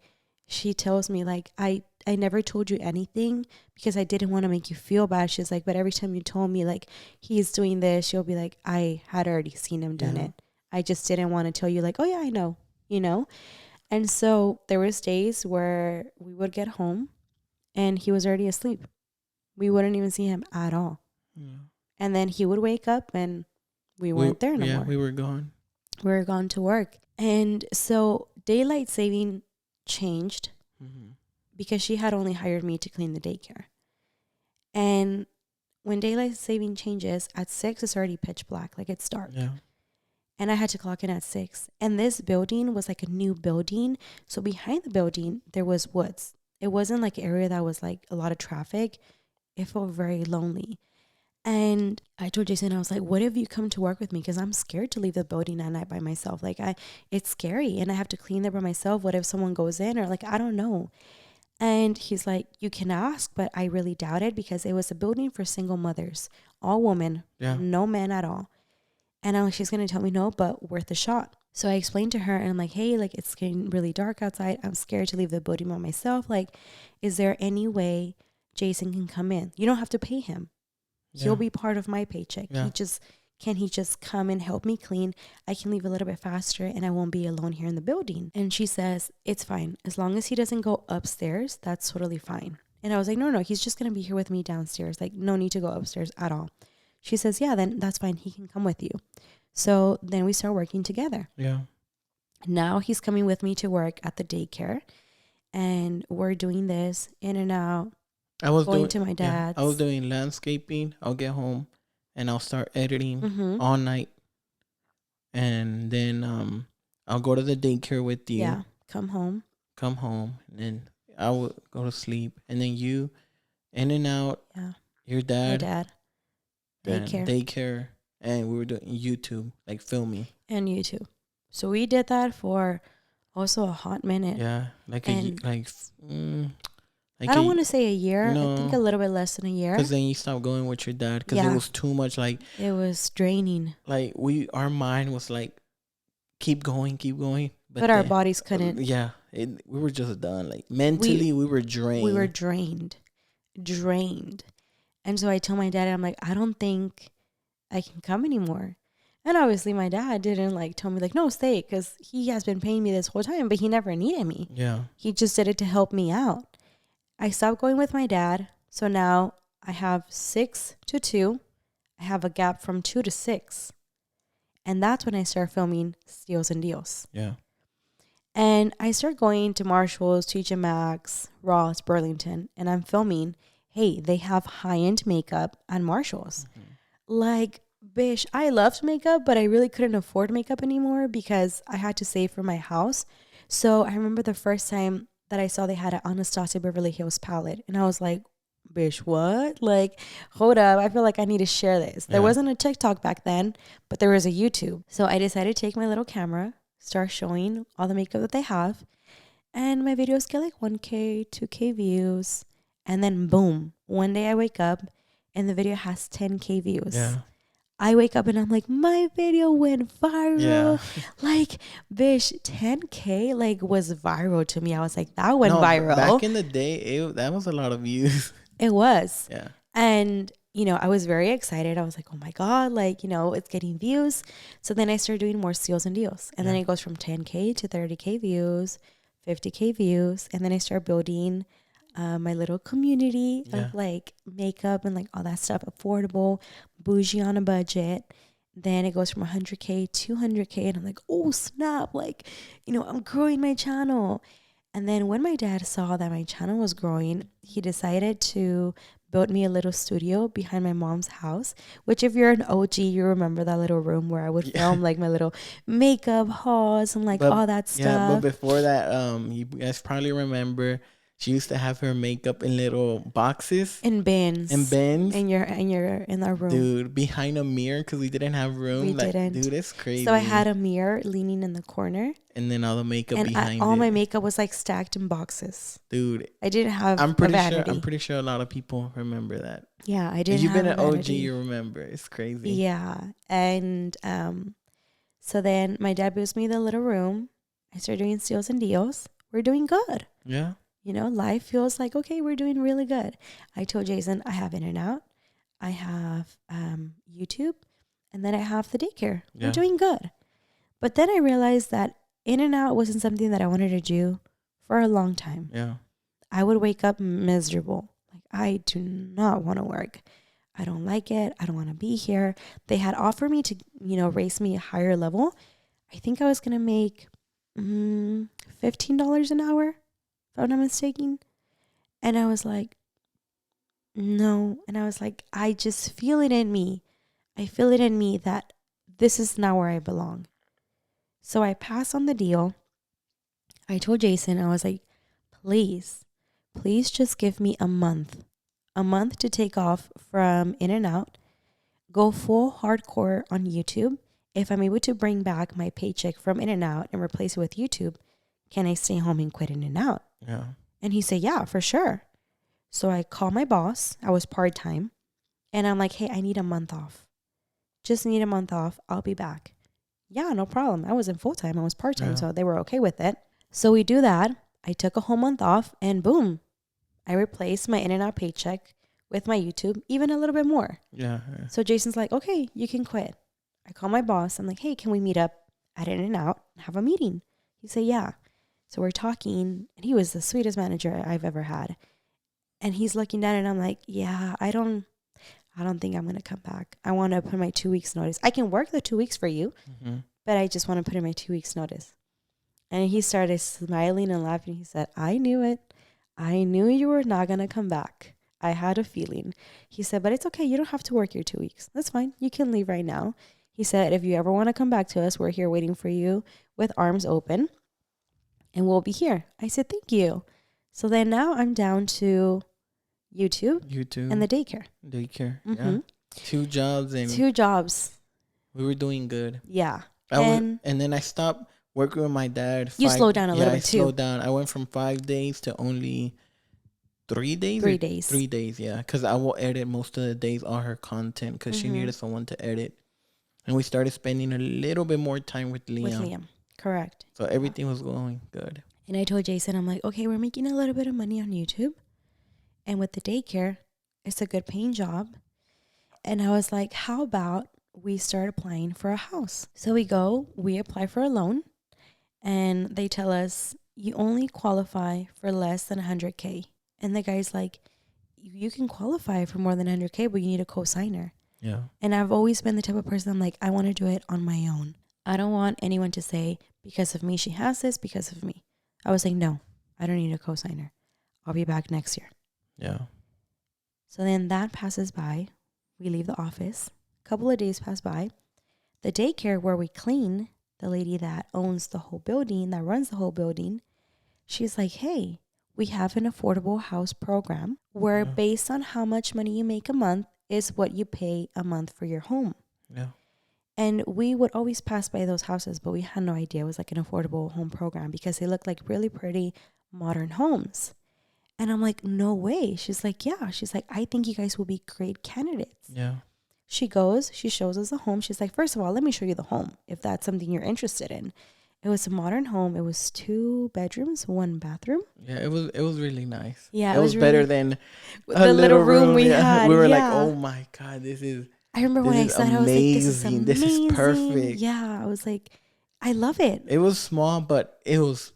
she tells me like, I never told you anything because I didn't want to make you feel bad. She's like, but every time you told me like he's doing this, she'll be like, I had already seen him done it. I just didn't want to tell you like, oh yeah, I know, you know? And so there was days where we would get home and he was already asleep. We wouldn't even see him at all. Yeah. And then he would wake up and we weren't there no more. Yeah, we were gone. We were gone to work. And so daylight saving changed. Mm-hmm. Because she had only hired me to clean the daycare. And when daylight saving changes, at 6, it's already pitch black, like it's dark. Yeah. And I had to clock in at 6. And this building was like a new building. So behind the building, there was woods. It wasn't like an area that was like a lot of traffic. It felt very lonely. And I told Jason, I was like, what if you come to work with me? Because I'm scared to leave the building at night by myself. Like it's scary and I have to clean there by myself. What if someone goes in, or like, I don't know. And he's like, you can ask, but I really doubt it, because it was a building for single mothers, all women, no men at all. And I'm like, she's going to tell me no, but worth a shot. So I explained to her and I'm like, hey, like it's getting really dark outside. I'm scared to leave the building by myself. Like, is there any way Jason can come in? You don't have to pay him. Yeah. He'll be part of my paycheck. Yeah. Can he just come and help me clean? I can leave a little bit faster and I won't be alone here in the building. And she says, it's fine. As long as he doesn't go upstairs, that's totally fine. And I was like, no, he's just going to be here with me downstairs. Like, no need to go upstairs at all. She says, yeah, then that's fine. He can come with you. So then we start working together. Yeah. Now he's coming with me to work at the daycare. And we're doing this in and out. I was going to my dad's. I was doing landscaping. I'll get home and I'll start editing all night. And then I'll go to the daycare with you. Yeah. Come home. And then I would go to sleep. And then you, in and out. Yeah. Your dad. My dad. Daycare. And we were doing YouTube, like filming. And YouTube. So we did that for also a hot minute. Yeah. I don't want to say a year. No, I think a little bit less than a year. Because then you stopped going with your dad because it was too much. Like, it was draining. Like our mind was like, keep going. But our bodies couldn't. Yeah. We were just done. Like mentally, we were drained. We were drained. And so I told my dad, I'm like, I don't think I can come anymore. And obviously my dad didn't like tell me like, no, stay. Because he has been paying me this whole time, but he never needed me. Yeah. He just did it to help me out. I stopped going with my dad. So now I have 6 to 2. I have a gap from 2 to 6. And that's when I start filming Steals and Deals. Yeah. And I start going to Marshall's, TJ Maxx, Ross, Burlington. And I'm filming, hey, they have high-end makeup at Marshall's. Like, bish, I loved makeup, but I really couldn't afford makeup anymore because I had to save for my house. So I remember the first time that I saw they had an Anastasia Beverly Hills palette. And I was like, bish, what? Like, hold up. I feel like I need to share this. There wasn't a TikTok back then, but there was a YouTube. So I decided to take my little camera, start showing all the makeup that they have. And my videos get like 1K, 2K views. And then boom, one day I wake up and the video has 10K views. Yeah. I wake up and I'm like, my video went viral. Yeah. Like, bish, 10K like was viral to me. I was like, that went viral. Back in the day, that was a lot of views. It was. Yeah. And, I was very excited. I was like, oh my God, like, it's getting views. So then I started doing more Steals and Deals. And then it goes from 10K to 30K views, 50K views. And then I start building my little community of like makeup and like all that stuff, affordable, bougie on a budget. Then it goes from 100K to 200K, and I'm like, oh snap, like, I'm growing my channel. And then when my dad saw that my channel was growing, he decided to build me a little studio behind my mom's house, which if you're an OG, you remember that little room where I would film like my little makeup hauls and all that stuff. Yeah, but before that, you guys probably remember she used to have her makeup in little boxes. In bins. In our room. Dude, behind a mirror because we didn't have room. We didn't. Dude, it's crazy. So I had a mirror leaning in the corner. And then all the makeup behind it. All my makeup was like stacked in boxes. Dude. I didn't have I'm pretty sure a lot of people remember that. Yeah, I didn't have If you've been an OG, you remember. It's crazy. Yeah. And so then my dad builds me the little room. I started doing Steals and Deals. We're doing good. Yeah. Life feels like, okay, we're doing really good. I told Jason I have In-N-Out, I have YouTube, and then I have the daycare. Yeah. We're doing good. But then I realized that In-N-Out wasn't something that I wanted to do for a long time. Yeah. I would wake up miserable. Like, I do not want to work. I don't like it. I don't want to be here. They had offered me to, raise me a higher level. I think I was going to make $15 an hour. If I'm not mistaken. And I was like, no. And I was like, I just feel it in me. I feel it in me that this is not where I belong. So I passed on the deal. I told Jason, I was like, please just give me a month to take off from In-N-Out, go full hardcore on YouTube. If I'm able to bring back my paycheck from In-N-Out and replace it with YouTube, can I stay home and quit In-N-Out? Yeah. And he said, yeah, for sure. So I called my boss. I was part-time. And I'm like, hey, I need a month off. Just need a month off. I'll be back. Yeah, no problem. I wasn't full-time. I was part-time. So they were okay with it. So we do that. I took a whole month off and boom, I replaced my In-N-Out paycheck with my YouTube, even a little bit more. Yeah. So Jason's like, okay, you can quit. I call my boss. I'm like, hey, can we meet up at In-N-Out and have a meeting? He said, yeah. So we're talking, and he was the sweetest manager I've ever had. And he's looking down and I'm like, yeah, I don't think I'm going to come back. I want to put my 2 weeks notice. I can work the 2 weeks for you, but I just want to put in my 2 weeks notice. And he started smiling and laughing. He said, I knew it. I knew you were not going to come back. I had a feeling. He said, but it's okay. You don't have to work your 2 weeks. That's fine. You can leave right now. He said, if you ever want to come back to us, we're here waiting for you with arms open and we'll be here. I said, thank you. So then now I'm down to YouTube and the daycare. Yeah. 2 jobs. We were doing good. Yeah. And then I stopped working with my dad. You slowed down a little bit too. I slowed down. I went from 5 days to only 3 days. 3 days. 3 days, yeah. Because I will edit most of the days all her content because she needed someone to edit. And we started spending a little bit more time with Liam. Correct. So everything was going good. And I told Jason, I'm like, okay, we're making a little bit of money on YouTube. And with the daycare, it's a good paying job. And I was like, how about we start applying for a house? So we apply for a loan. And they tell us, you only qualify for less than 100K. And the guy's like, you can qualify for more than 100K, but you need a co-signer. Yeah. And I've always been the type of person, I'm like, I want to do it on my own. I don't want anyone to say, because of me, she has this, because of me. I was like, no, I don't need a co-signer. I'll be back next year. Yeah. So then that passes by. We leave the office. A couple of days pass by. The daycare where we clean, the lady that owns the whole building, that runs the whole building, she's like, hey, we have an affordable house program where based on how much money you make a month is what you pay a month for your home. Yeah. And we would always pass by those houses, but we had no idea it was like an affordable home program because they looked like really pretty modern homes. And I'm like, no way. She's like, yeah. She's like, I think you guys will be great candidates. Yeah. She goes, she shows us the home. She's like, first of all, let me show you the home if that's something you're interested in. It was a modern home. It was 2 bedrooms, 1 bathroom. Yeah, it was really nice. Yeah, it was really better than the little room we had. We were like, oh my God, this is. I remember when I saw it, I was like, this is amazing. This is perfect. Yeah, I was like, I love it. It was small, but it was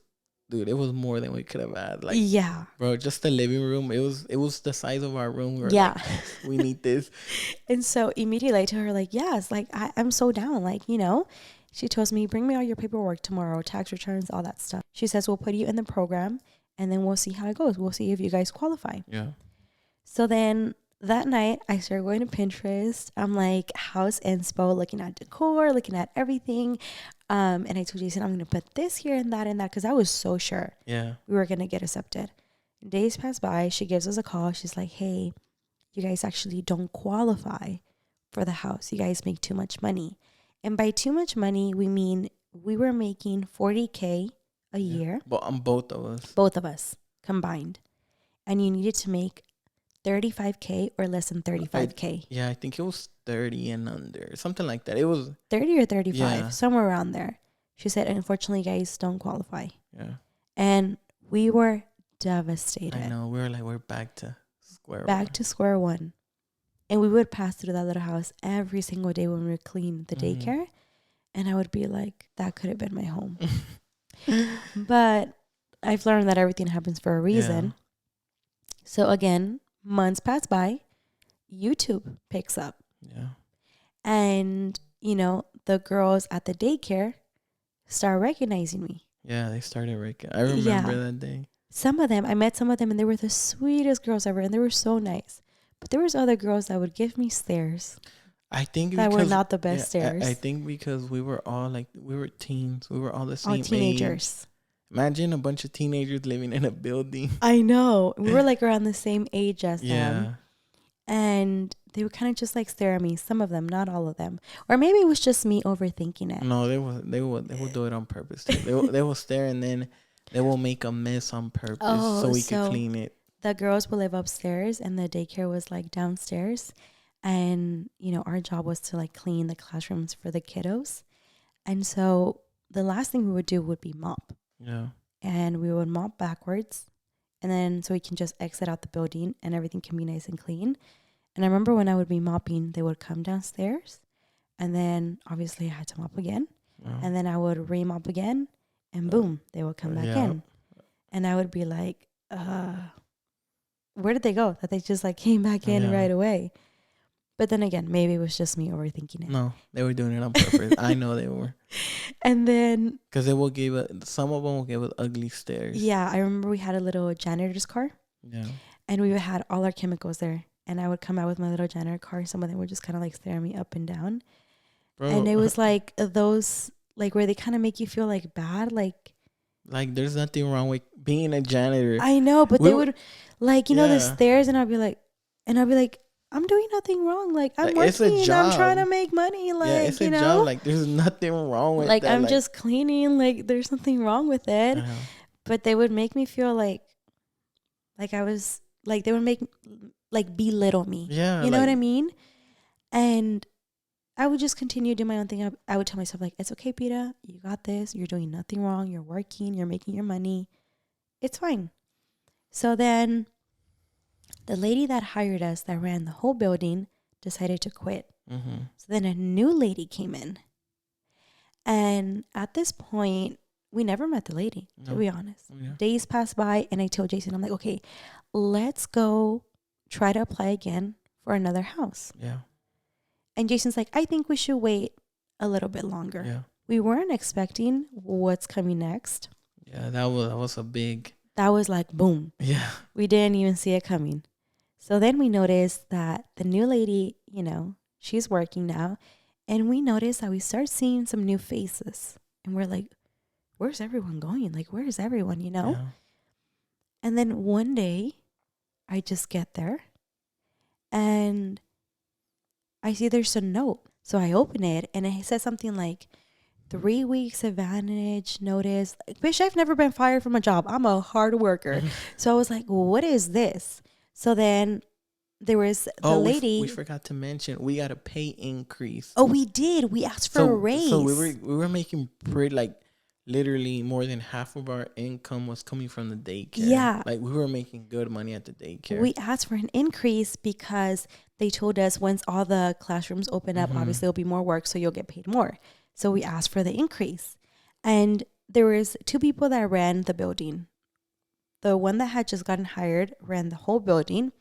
more than we could have had. Like, yeah, bro, just the living room. It was the size of our room. We were like, we need this. And so immediately I told her, like, yes, like I'm so down. Like, she tells me, bring me all your paperwork tomorrow, tax returns, all that stuff. She says, we'll put you in the program and then we'll see how it goes. We'll see if you guys qualify. Yeah. So then that night I started going to Pinterest. I'm like house inspo, looking at decor, looking at everything. And I told Jason, I'm going to put this here and that because I was so sure we were going to get accepted. Days pass by. She gives us a call. She's like, hey, you guys actually don't qualify for the house. You guys make too much money. And by too much money, we mean we were making $40K a year. But on both of us. Both of us combined. And you needed to make $35K or less than $35K. I think it was 30 and under, something like that. It was 30 or 35, somewhere around there. She said, unfortunately, guys don't qualify. Yeah. And we were devastated. I know. We were like, we're back to square one. And we would pass through that little house every single day when we would clean the daycare. And I would be like, that could have been my home. But I've learned that everything happens for a reason. Yeah. So again, months pass by, YouTube picks up. Yeah. And, the girls at the daycare start recognizing me. Yeah, they started recognizing. I remember that day. I met some of them and they were the sweetest girls ever and they were so nice. But there was other girls that would give me stares. I think that were not the best stares. I think because we were all we were teens. We were all the same age. All teenagers. Imagine a bunch of teenagers living in a building. I know. We were around the same age as them. And they would kind of just stare at me. Some of them, not all of them. Or maybe it was just me overthinking it. No, they will do it on purpose too. they will stare and then they will make a mess on purpose so we can clean it. The girls would live upstairs and the daycare was downstairs. And, our job was to clean the classrooms for the kiddos. And so the last thing we would do would be mop. Yeah. And we would mop backwards. And then so we can just exit out the building and everything can be nice and clean. And I remember when I would be mopping, they would come downstairs. And then obviously I had to mop again. Oh. And then I would re-mop again. And boom, they would come back in. And I would be like, where did they go? That they just like came back in right away. But then again, maybe it was just me overthinking it. No, they were doing it on purpose. I know they were. And then... Because they will give us... Some of them will give us ugly stares. Yeah, I remember we had a little janitor's car. Yeah. And we had all our chemicals there. And I would come out with my little janitor car. And some of them would just kind of like stare at me up and down. Bro. And it was like those... Like where they kind of make you feel like bad. Like there's nothing wrong with being a janitor. I know, but they would... Like, you know, the stares. And I'd be like... I'm doing nothing wrong. Like, I'm working. It's a job. I'm trying to make money. Like, yeah, it's a job. Like, there's nothing wrong with like, that. I'm just cleaning. Like, there's nothing wrong with it. But they would make me feel like I was, like, they would make, like, belittle me. Yeah. You know what I mean? And I would just continue to do my own thing. I would tell myself, like, it's okay, Pita. You got this. You're doing nothing wrong. You're working. You're making your money. It's fine. So then... The lady that hired us, that ran the whole building, decided to quit. Mm-hmm. So then a new lady came in. And at this point, we never met the lady, to be honest. Yeah. Days passed by, and I told Jason, I'm like, okay, let's go try to apply again for another house. Yeah. And Jason's like, I think we should wait a little bit longer. Yeah. We weren't expecting what's coming next. Yeah, that was a big... That was like, boom. Yeah. We didn't even see it coming. So then we noticed that the new lady, you know, she's working now. And we noticed that we start seeing some new faces. And we're like, where's everyone going? Like, where's everyone, you know? Yeah. And then one day, I just get there. And I see there's a note. So I open it. And it says something like, 3 weeks advantage notice. Like, bitch, I've never been fired from a job. I'm a hard worker. So I was like, well, what is this? So then there was the lady. We forgot to mention we got a pay increase. Oh, we did. We asked for a raise. So we were making pretty, like, literally more than half of our income was coming from the daycare. Yeah. Like, we were making good money at the daycare. We asked for an increase because they told us once all the classrooms open up, obviously there'll be more work, so you'll get paid more. So we asked for the increase. And there was 2 people that ran the building. The one that had just gotten hired ran the whole building.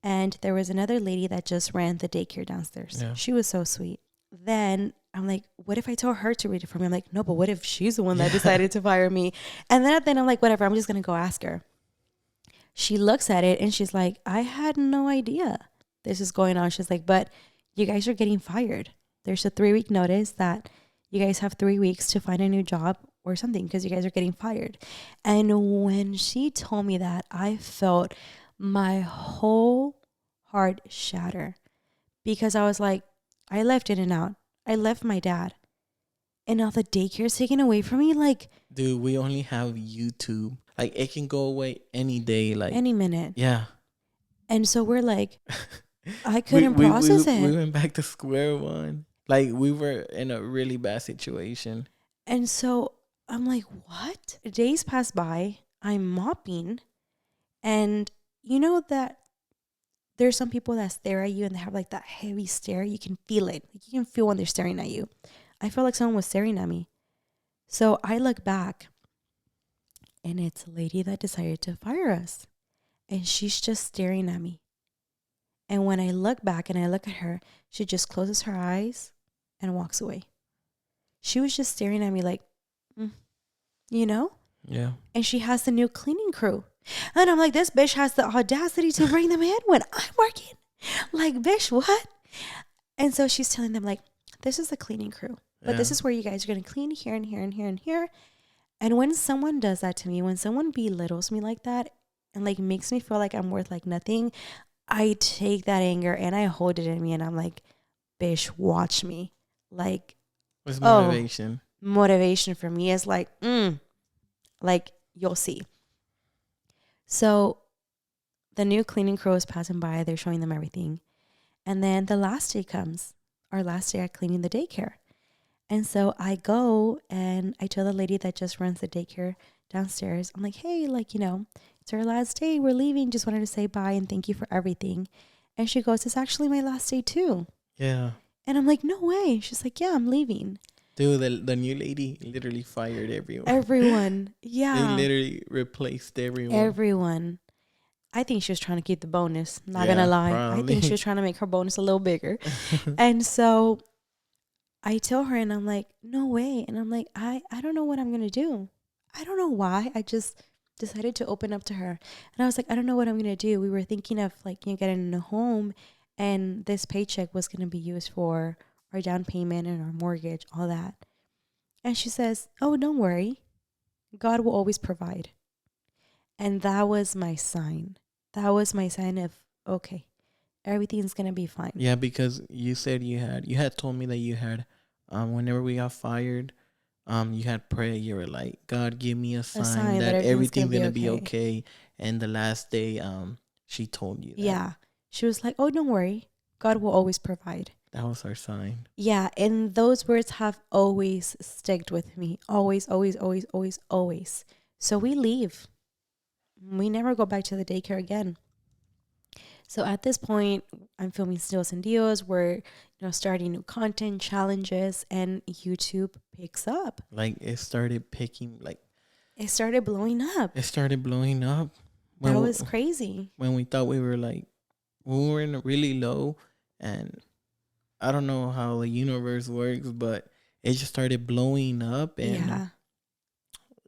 And there was another lady that just ran the daycare downstairs. Yeah. She was so sweet. Then I'm like, what if I tell her to read it for me? I'm like, no, but what if she's the one that decided to fire me? And then at the end, I'm like, whatever, I'm just going to go ask her. She looks at it and she's like, I had no idea this is going on. She's like, but you guys are getting fired. There's a 3-week notice that you guys have 3 weeks to find a new job or something because you guys are getting fired. And when she told me that, I felt my whole heart shatter because I was like, I left In-N-Out. I left my dad. And now the daycare's taken away from me. Like, dude, we only have YouTube. Like, it can go away any day. Like, any minute. Yeah. And so we're like, I couldn't process it. We went back to square one. Like, we were in a really bad situation. And so I'm like, what? Days pass by. I'm mopping. And you know that there's some people that stare at you and they have like that heavy stare. You can feel it. Like, you can feel when they're staring at you. I felt like someone was staring at me. So I look back and it's a lady that decided to fire us. And she's just staring at me. And when I look back and I look at her, she just closes her eyes and walks away. She was just staring at me like, you know? Yeah. And she has the new cleaning crew. And I'm like, this bitch has the audacity to bring them in when I'm working. Like, bitch, what? And so she's telling them, like, this is the cleaning crew. But this is where you guys are going to clean here and here and here and here. And when someone does that to me, when someone belittles me like that and, like, makes me feel like I'm worth, like, nothing, I take that anger and I hold it in me. And I'm like, bitch, watch me. Like, what's motivation? Motivation for me is like, like, you'll see. So the new cleaning crew is passing by. They're showing them everything. And then the last day comes, our last day at cleaning the daycare. And so I go and I tell the lady that just runs the daycare downstairs, I'm like, hey, like, you know, it's our last day. We're leaving. Just wanted to say bye and thank you for everything. And she goes, it's actually my last day too. Yeah. And I'm like, no way. She's like, yeah, I'm leaving. Dude, the new lady literally fired everyone. Everyone. Yeah. They literally replaced everyone. Everyone. I think she was trying to keep the bonus. Not gonna lie. Probably. I think she was trying to make her bonus a little bigger. And so I tell her, and I'm like, no way. And I'm like, I don't know what I'm gonna do. I don't know why. I just decided to open up to her. And I was like, I don't know what I'm gonna do. We were thinking of like, getting a home, and this paycheck was gonna be used for our down payment and our mortgage, all that. And she says, oh, don't worry. God will always provide. And that was my sign. That was my sign of, okay, everything's going to be fine. Yeah, because you said you had told me that you had, whenever we got fired, you had prayed. You were like, God, give me a sign that everything's going to be okay. And the last day, she told you that. Yeah. She was like, oh, don't worry. God will always provide. That was our sign. Yeah. And those words have always stuck with me. Always, always, always, always, always. So we leave. We never go back to the daycare again. So at this point, I'm filming Steals and Deals. We're, starting new content, challenges, and YouTube picks up. Like it started picking, like it started blowing up. That was crazy. When we thought we were in really low, and I don't know how the universe works, but it just started blowing up, and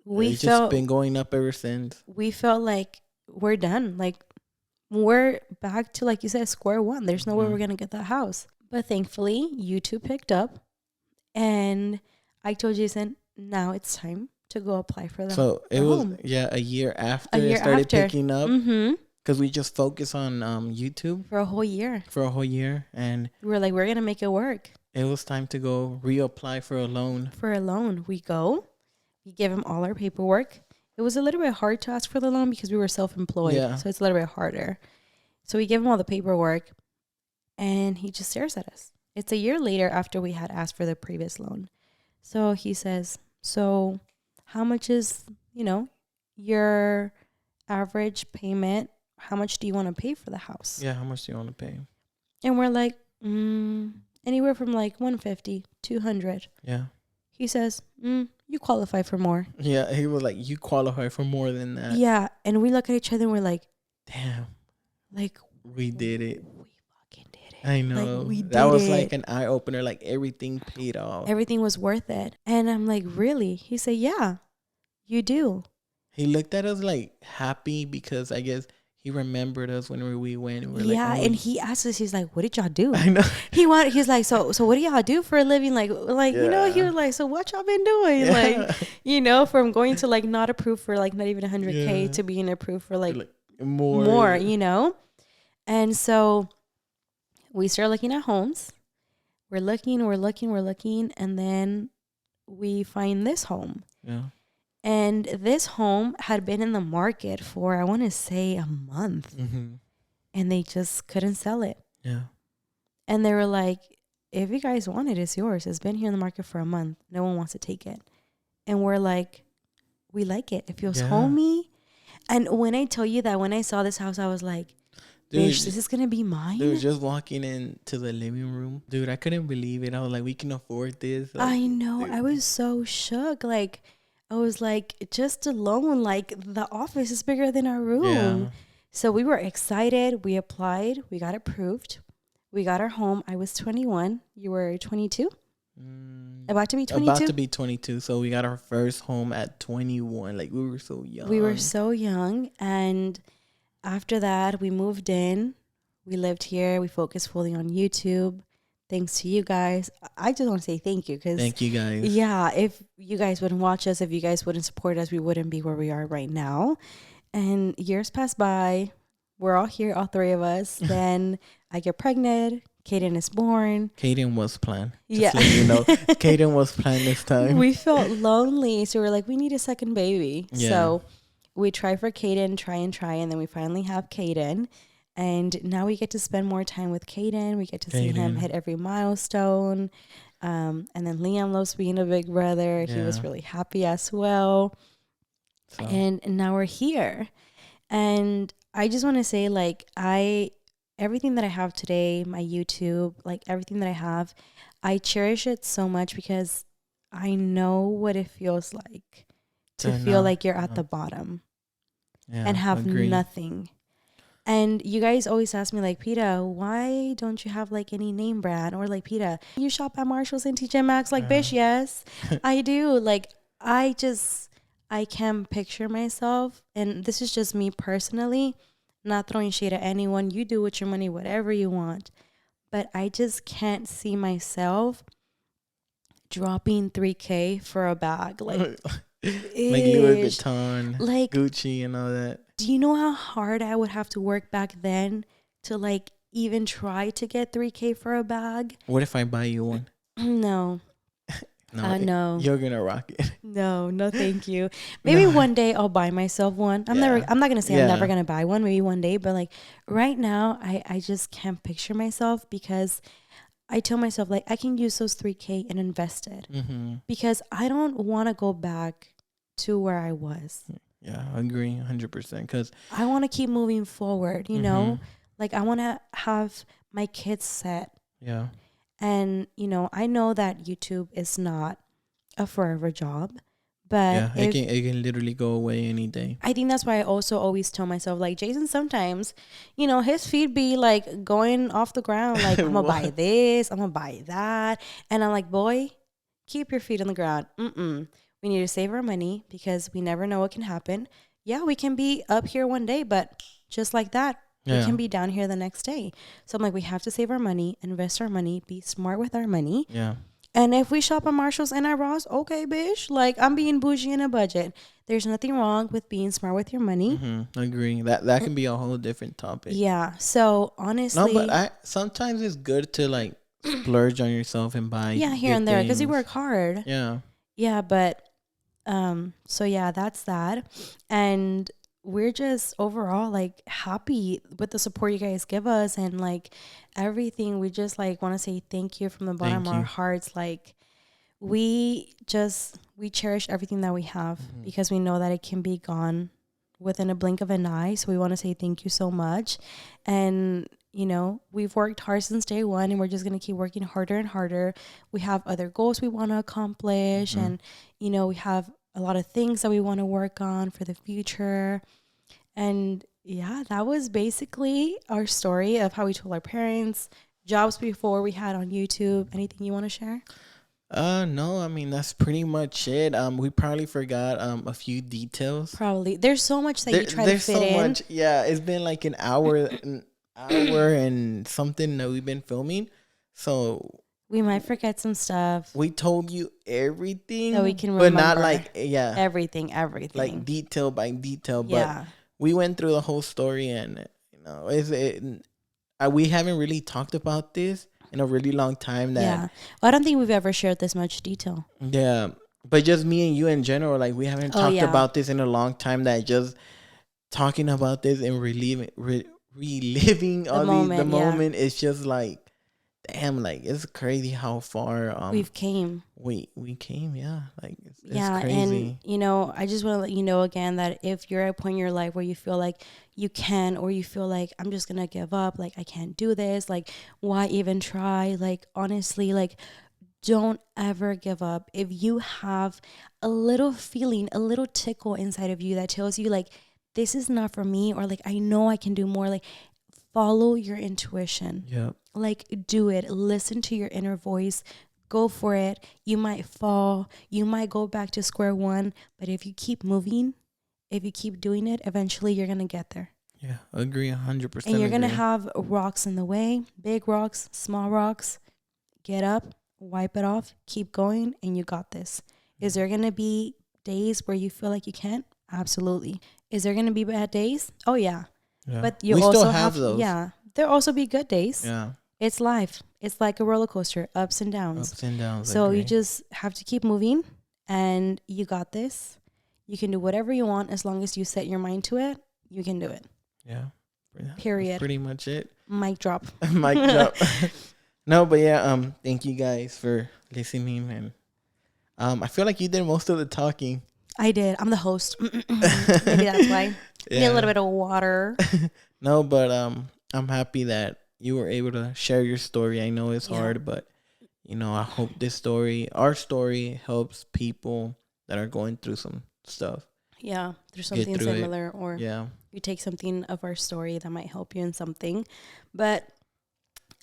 it's just been going up ever since. We felt like we're done. Like we're back to, like you said, square one. There's no way we're going to get that house. But thankfully, YouTube picked up, and I told Jason, now it's time to go apply for the home. So it was, a year after it started picking up. Mm-hmm. Because we just focused on YouTube. For a whole year. And we're like, we're going to make it work. It was time to go reapply for a loan. We go. We give him all our paperwork. It was a little bit hard to ask for the loan because we were self-employed. Yeah. So it's a little bit harder. So we give him all the paperwork, and he just stares at us. It's a year later after we had asked for the previous loan. So he says, so how much is, your average payment? How much do you want to pay for the house? Yeah, how much do you want to pay? And we're like, anywhere from like 150, 200. Yeah. He says, you qualify for more. Yeah, he was like, you qualify for more than that. Yeah, and we look at each other and we're like, damn. Like, we did it. We fucking did it. I know. Like, that was like an eye-opener. Like, everything paid off. Everything was worth it. And I'm like, really? He said, yeah, you do. He looked at us like happy because I guess he remembered us when we went. And and he asked us, he's like, what did y'all do? I know. He's like, so what do y'all do for a living? Like, he was like, so what y'all been doing? Yeah. Like, from going to like not approved for like not even 100K to being approved for like more, And so we start looking at homes. We're looking. And then we find this home. Yeah. And this home had been in the market for, I want to say, a month. Mm-hmm. And they just couldn't sell it. Yeah. And they were like, if you guys want it, it's yours. It's been here in the market for a month. No one wants to take it. And we're like, we like it. It feels homey. And when I tell you that when I saw this house, I was like, bitch, this is going to be mine? Dude, just walking into the living room. Dude, I couldn't believe it. I was like, we can afford this. Like, I know. Dude. I was so shook. Like, I was like, just alone, like the office is bigger than our room. Yeah. So we were excited. We applied. We got approved. We got our home. I was 21. You were 22? About to be 22? About to be 22. So we got our first home at 21. Like, we were so young. We were so young. And after that, we moved in. We lived here. We focused fully on YouTube. Thanks to you guys. I just want to say thank you. Thank you guys. Yeah, if you guys wouldn't watch us, if you guys wouldn't support us, we wouldn't be where we are right now. And years pass by. We're all here, all three of us. Then I get pregnant. Kaden is born. Kaden was planned. Just so you know, Kaden was planned this time. We felt lonely. So we're like, we need a second baby. Yeah. So we try for Kaden, try. And then we finally have Kaden. And now we get to spend more time with Kaden. We get to see him hit every milestone. And then Liam loves being a big brother. Yeah. He was really happy as well. So. And now we're here. And I just want to say, like, everything that I have today, my YouTube, like everything that I have, I cherish it so much because I know what it feels like to feel like you're at the bottom and have nothing. And you guys always ask me like, Pita, why don't you have like any name brand? Or like, Pita, you shop at Marshalls and TJ Maxx? Like, bitch, yes, I do. Like, I can picture myself, and this is just me personally, not throwing shade at anyone. You do with your money whatever you want. But I just can't see myself dropping $3,000 for a bag. Like, like Louis Vuitton, like Gucci, and all that. Do you know how hard I would have to work back then to like even try to get $3,000 for a bag? What if I buy you one? No. No. You're gonna rock it. No, thank you. Maybe one day I'll buy myself one. I'm not gonna say I'm never gonna buy one, maybe one day, but like right now I just can't picture myself, because I tell myself like I can use those $3,000 and invest it, because I don't want to go back to where I was. Yeah, I agree 100%, because I want to keep moving forward, you know? Like I want to have my kids set. Yeah. And, I know that YouTube is not a forever job, but it can literally go away any day. I think that's why I also always tell myself, like, Jason, sometimes, his feed be like going off the ground. Like, I'm going to buy this, I'm going to buy that. And I'm like, boy, keep your feet on the ground. We need to save our money, because we never know what can happen. Yeah, we can be up here one day, but just like that, we can be down here the next day. So I'm like, we have to save our money, invest our money, be smart with our money. Yeah. And if we shop at Marshalls and at Ross, okay, bitch. Like, I'm being bougie in a budget. There's nothing wrong with being smart with your money. I agree. That can be a whole different topic. Yeah. So honestly, no, but sometimes it's good to like splurge on yourself and buy. Yeah, here and there, because you work hard. Yeah. Yeah, but so yeah, that's that. And we're just overall like happy with the support you guys give us and like everything. We just like want to say thank you from the bottom of our hearts. Like we cherish everything that we have, because we know that it can be gone within a blink of an eye. So we want to say thank you so much. And we've worked hard since day one, and we're just going to keep working harder and harder. We have other goals we want to accomplish, and we have a lot of things that we want to work on for the future. And yeah, that was basically our story of how we told our parents, jobs before we had on YouTube. Anything you want to share? No, I mean, that's pretty much it. We probably forgot a few details. Probably. There's so much that you try to fit in. There's so much. Yeah, it's been like an hour and something that we've been filming. So we might forget some stuff. We told you everything that we can remember. But not like, everything. Like detail by detail. But we went through the whole story, and we haven't really talked about this in a really long time. Well, I don't think we've ever shared this much detail. Yeah, but just me and you in general, like we haven't talked about this in a long time. That just talking about this and reliving all the moment. It's just like, damn, like it's crazy how far we've came. We came, like it's crazy. And I just want to let you know again that if you're at a point in your life where you feel like you can, or you feel like I'm just gonna give up, like I can't do this, like why even try? Like honestly, like don't ever give up. If you have a little feeling, a little tickle inside of you that tells you like this is not for me, or like I know I can do more, like follow your intuition. Yeah. Like do it. Listen to your inner voice. Go for it. You might fall. You might go back to square one. But if you keep moving, if you keep doing it, eventually you're going to get there. Yeah, agree 100%. And you're going to have rocks in the way, big rocks, small rocks. Get up, wipe it off, keep going, and you got this. Is there going to be days where you feel like you can't? Absolutely. Is there going to be bad days? Oh, yeah. But you also still have those. Yeah. There'll also be good days. Yeah. It's life. It's like a roller coaster, ups and downs. Ups and downs. So you just have to keep moving, and you got this. You can do whatever you want as long as you set your mind to it. You can do it. Yeah. Period. That's pretty much it. Mic drop. Mic drop. No, but yeah, thank you guys for listening, and I feel like you did most of the talking. I did. I'm the host. Maybe that's why. Need a little bit of water. No, but I'm happy that you were able to share your story. I know it's hard, but I hope our story helps people that are going through some stuff. Yeah, through something similar, or you take something of our story that might help you in something. But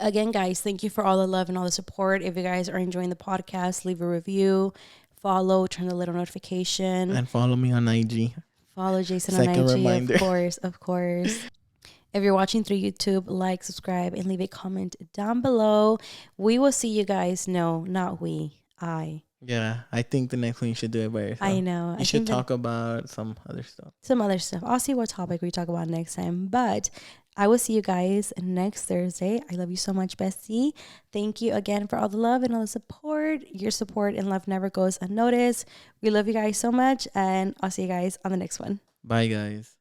again, guys, thank you for all the love and all the support. If you guys are enjoying the podcast, leave a review, follow, turn the little notification. And follow me on IG. Follow Jason Second on IG, reminder. Of course. If you're watching through YouTube, like, subscribe, and leave a comment down below. We will see you guys. No, not we. Yeah, I think the next one you should do it by yourself. I know. You should talk about some other stuff. I'll see what topic we talk about next time. But I will see you guys next Thursday. I love you so much, Bestie. Thank you again for all the love and all the support. Your support and love never goes unnoticed. We love you guys so much. And I'll see you guys on the next one. Bye, guys.